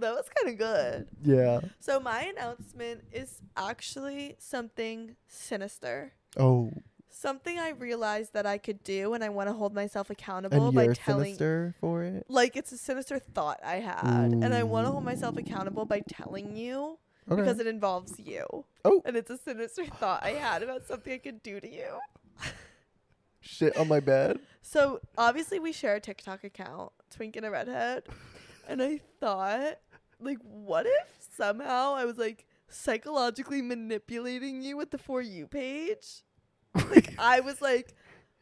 S2: that was kind of good.
S3: Yeah.
S2: So my announcement is actually something sinister.
S3: Oh.
S2: Something I realized that I could do, and I want to hold myself accountable
S3: And
S2: by
S3: you're
S2: telling.
S3: sinister for it?
S2: Like, it's a sinister thought I had, and I want to hold myself accountable by telling you.
S3: Okay.
S2: Because it involves you.
S3: Oh.
S2: And it's a sinister thought I had about something I could do to you.
S3: Shit on my bed.
S2: So, obviously, we share a TikTok account, atwinkandaredhead. And I thought, like, what if somehow I was, like, psychologically manipulating you with the For You page? Like, I was, like,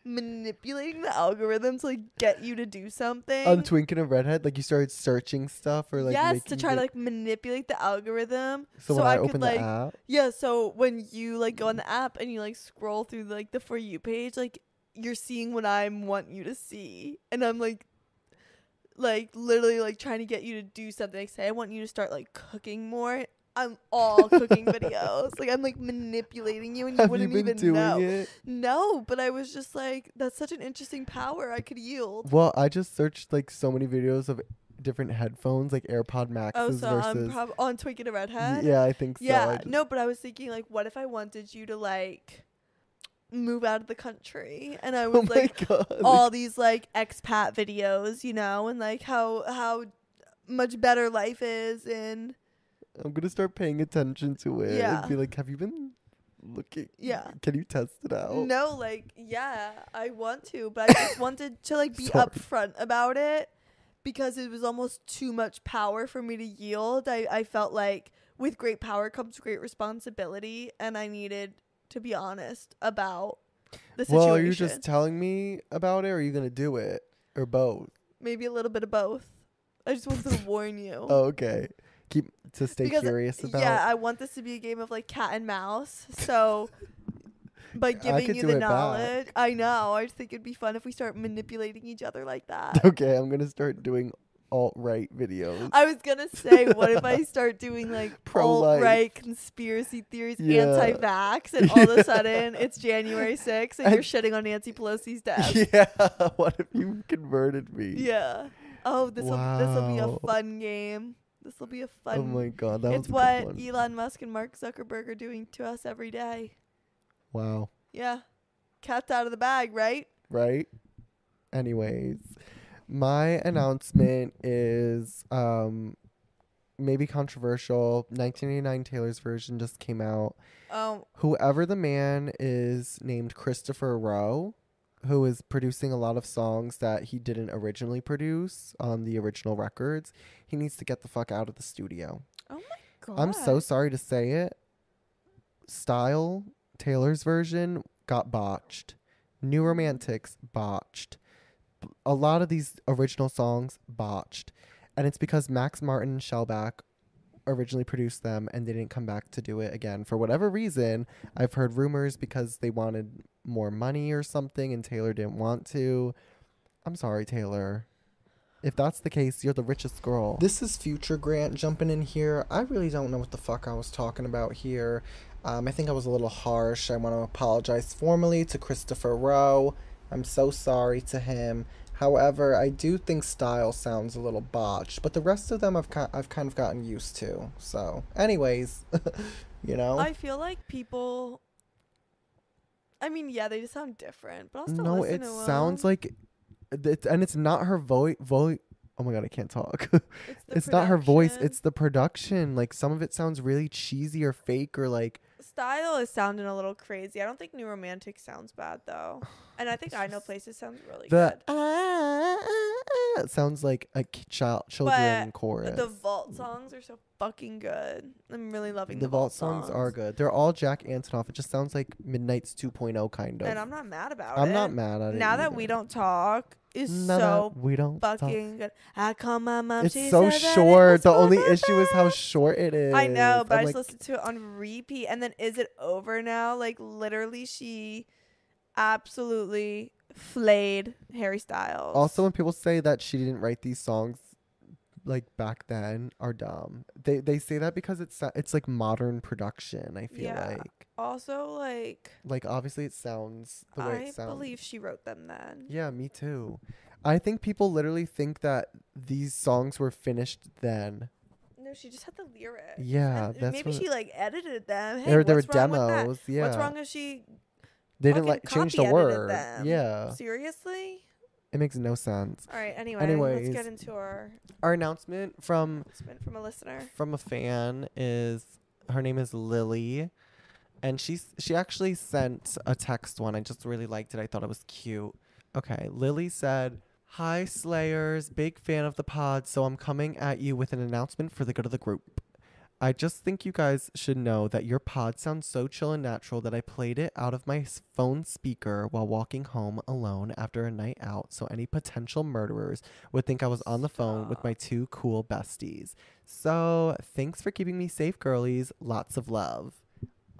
S2: manipulating the algorithm to, like, get you to do something.
S3: On Twinkin' and Redhead, like you started searching stuff or like
S2: yes, to
S3: making
S2: try to
S3: it-
S2: like manipulate the algorithm.
S3: So when I
S2: could
S3: open
S2: like
S3: the app,
S2: yeah, so when you like go on the app and you like scroll through like the For You page, like you're seeing what I want you to see, and I'm like literally like trying to get you to do something. Like say I want you to start like cooking more. I'm all cooking videos. Like I'm like manipulating you, and you
S3: have you
S2: wouldn't
S3: been
S2: even
S3: doing
S2: know.
S3: it?
S2: No, but I was just like, that's such an interesting power I could yield.
S3: Well, I just searched like so many videos of different headphones, like AirPod Maxes
S2: Oh, so
S3: versus.
S2: I'm probably on Twinkie the Redhead.
S3: Yeah, I think so.
S2: Yeah,
S3: I just-
S2: no, but I was thinking like, what if I wanted you to like move out of the country, and I
S3: Oh
S2: was
S3: my
S2: like
S3: god.
S2: all these like expat videos, you know, and like how much better life is in.
S3: I'm gonna start paying attention to it
S2: Yeah.
S3: and be like, have you been looking?
S2: Yeah.
S3: Can you test it out?
S2: No, like yeah, I want to, but I just wanted to like be
S3: Sorry.
S2: upfront about it because it was almost too much power for me to yield. I felt like with great power comes great responsibility, and I needed to be honest about the situation.
S3: Well, are you just telling me about it, or are you gonna do it, or both?
S2: Maybe a little bit of both. I just wanted to warn you.
S3: Oh, okay. Keep to stay
S2: Because,
S3: curious about.
S2: Yeah, I want this to be a game of like cat and mouse. So by giving
S3: could
S2: you
S3: do
S2: the
S3: it back.
S2: knowledge, I know. I just think it'd be fun if we start manipulating each other like that.
S3: Okay, I'm gonna start doing alt-right videos.
S2: I was gonna say, what if I start doing like
S3: Pro-life.
S2: alt-right conspiracy theories,
S3: Yeah.
S2: anti-vax, and all of a sudden it's January 6th and
S3: And-
S2: you're shitting on Nancy Pelosi's death?
S3: Yeah, what if you converted me?
S2: Yeah. Oh, this will be a
S3: Wow.
S2: fun game. This will be a fun.
S3: Oh my god, that
S2: It's
S3: was a good
S2: what
S3: one.
S2: Elon Musk and Mark Zuckerberg are doing to us every day.
S3: Wow.
S2: Yeah. Cat's out of the bag, right?
S3: Right? Anyways, my announcement is maybe controversial. 1989 Taylor's version just came out. Whoever the man is named Christopher Rowe, who is producing a lot of songs that he didn't originally produce on the original records, he needs to get the fuck out of the studio.
S2: Oh my god.
S3: I'm so sorry to say it. Style, Taylor's version, got botched. New Romantics, botched. A lot of these original songs, botched. And it's because Max Martin and Shellback originally produced them and they didn't come back to do it again. For whatever reason, I've heard rumors because they wanted more money or something and Taylor didn't want to. I'm sorry, Taylor. If that's the case, you're the richest girl. This is Future Grant jumping in here. I really don't know what the fuck I was talking about here. I think I was a little harsh. I want to apologize formally to Christopher Rowe. I'm so sorry to him. However, I do think Style sounds a little botched, but the rest of them I've kind of gotten used to. So, anyways, you know.
S2: I feel like people. I mean, yeah, they just sound different, but I'll still
S3: No,
S2: listen
S3: it
S2: to 'em.
S3: sounds like, and it's not her voice. Oh my god, I can't talk.
S2: It's
S3: Not her voice.
S2: production.
S3: It's the production. Like some of it sounds really cheesy or fake or like.
S2: Style is sounding a little crazy. I don't think New Romantic sounds bad though, and I think I Know Places sounds really
S3: The
S2: good.
S3: it sounds like a children chorus.
S2: The vault songs are so fucking good. I'm really loving
S3: The vault songs are good. They're all Jack Antonoff. It just sounds like Midnight's 2.0 kind of.
S2: and I'm not mad about it.
S3: I'm not mad at it.
S2: Now that
S3: either.
S2: we don't talk, is
S3: No,
S2: so
S3: we don't stop.
S2: fucking good. I call my mom.
S3: It's
S2: she
S3: so
S2: said that it
S3: short.
S2: was
S3: The
S2: for
S3: only
S2: her
S3: issue is how
S2: birthday.
S3: short it is.
S2: I know, but
S3: I'm
S2: I just
S3: like,
S2: listened to it on repeat. And then Is It Over Now? Like, literally, she absolutely flayed Harry Styles.
S3: also, when people say that she didn't write these songs like back then, are dumb. They say that because it's like modern production. I feel
S2: Yeah. Also,
S3: like obviously it sounds the way
S2: I
S3: it sounds.
S2: believe she wrote them then.
S3: Yeah, me too. I think people literally think that these songs were finished then.
S2: No, she just had the lyrics.
S3: Yeah,
S2: And
S3: that's
S2: maybe
S3: what-
S2: she like edited them. Hey,
S3: There were
S2: what's wrong with that?
S3: demos. Yeah,
S2: What's wrong if she
S3: they didn't
S2: fucking
S3: like change the
S2: copy edited
S3: word.
S2: them?
S3: Yeah,
S2: Seriously?
S3: it makes no sense.
S2: All right. Anyway,
S3: Anyways.
S2: let's get into our
S3: Our announcement from
S2: announcement from a listener.
S3: a fan is, her name is Lily, and she actually sent a text one. I just really liked it. I thought it was cute. Okay, Lily said, "Hi Slayers, big fan of the pod, so I'm coming at you with an announcement for the good of the group. I just think you guys should know that your pod sounds so chill and natural that I played it out of my phone speaker while walking home alone after a night out, so any potential murderers would think I was on the phone with my two cool besties. So thanks for keeping me safe, girlies. Lots of love."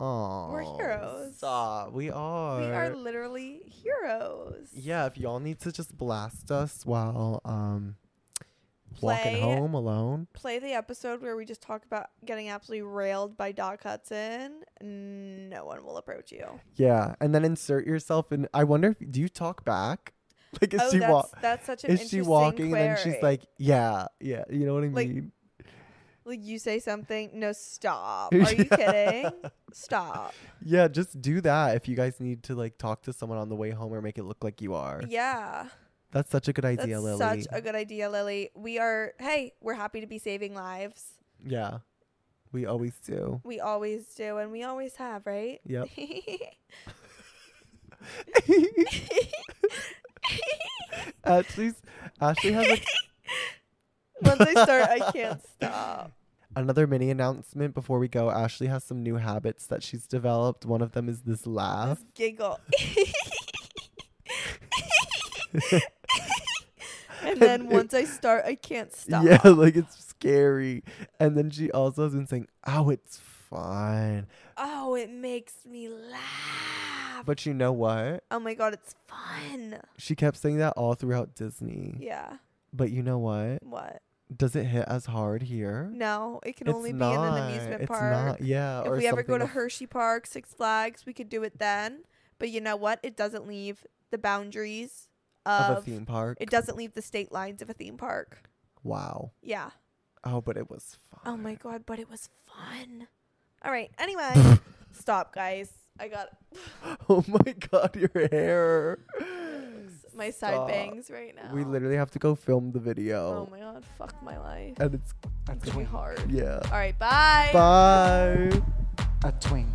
S3: Aww.
S2: We're heroes.
S3: Stop. We are.
S2: We are literally heroes.
S3: Yeah, if y'all need to just blast us while walking
S2: Play-
S3: home alone.
S2: Play the episode where we just talk about getting absolutely railed by Doc Hudson. No one will approach you.
S3: Yeah, and then insert yourself in. I wonder if do you talk back? Like is she
S2: that's such an
S3: is
S2: interesting
S3: she walking
S2: query.
S3: and then she's like, yeah, you know what I
S2: Like,
S3: mean?
S2: Like you say something, no, stop. Are you kidding? Stop.
S3: Yeah, just do that if you guys need to like talk to someone on the way home or make it look like you are.
S2: Yeah.
S3: That's such a good idea,
S2: That's
S3: Lily.
S2: such a good idea, Lily. We're happy to be saving lives.
S3: Yeah. We always do.
S2: We always do, and we always have, right?
S3: Yep. Ashley has like
S2: Once I start, I can't stop.
S3: another mini announcement before we go. Ashley has some new habits that she's developed. One of them is this laugh.
S2: This giggle. And then once I start, I can't stop.
S3: Yeah, like it's scary. And then she also has been saying, "Oh, it's fun."
S2: Oh, it makes me laugh.
S3: But you know what?
S2: Oh my God, it's fun.
S3: She kept saying that all throughout Disney.
S2: Yeah.
S3: But you know what?
S2: What?
S3: Does it hit as hard here?
S2: No, it can
S3: It's
S2: only be in
S3: not.
S2: an amusement
S3: It's
S2: park.
S3: not. Yeah.
S2: If
S3: or
S2: we ever go to
S3: something
S2: Hershey Park, Six Flags, we could do it then. But you know what? It doesn't leave the boundaries
S3: of a theme park.
S2: It doesn't leave the state lines of a theme park.
S3: Wow.
S2: Yeah.
S3: Oh, but it was fun.
S2: Oh my God, but it was fun. All right. Anyway, stop, guys. I got
S3: Oh my God, your hair.
S2: my side
S3: Stop.
S2: bangs right now.
S3: We literally have to go film the
S2: Oh
S3: video.
S2: my God, fuck my life.
S3: And it's
S1: A
S2: It's gonna be
S1: twink.
S2: hard.
S3: yeah.
S2: All right, bye.
S3: Bye.
S1: A twink.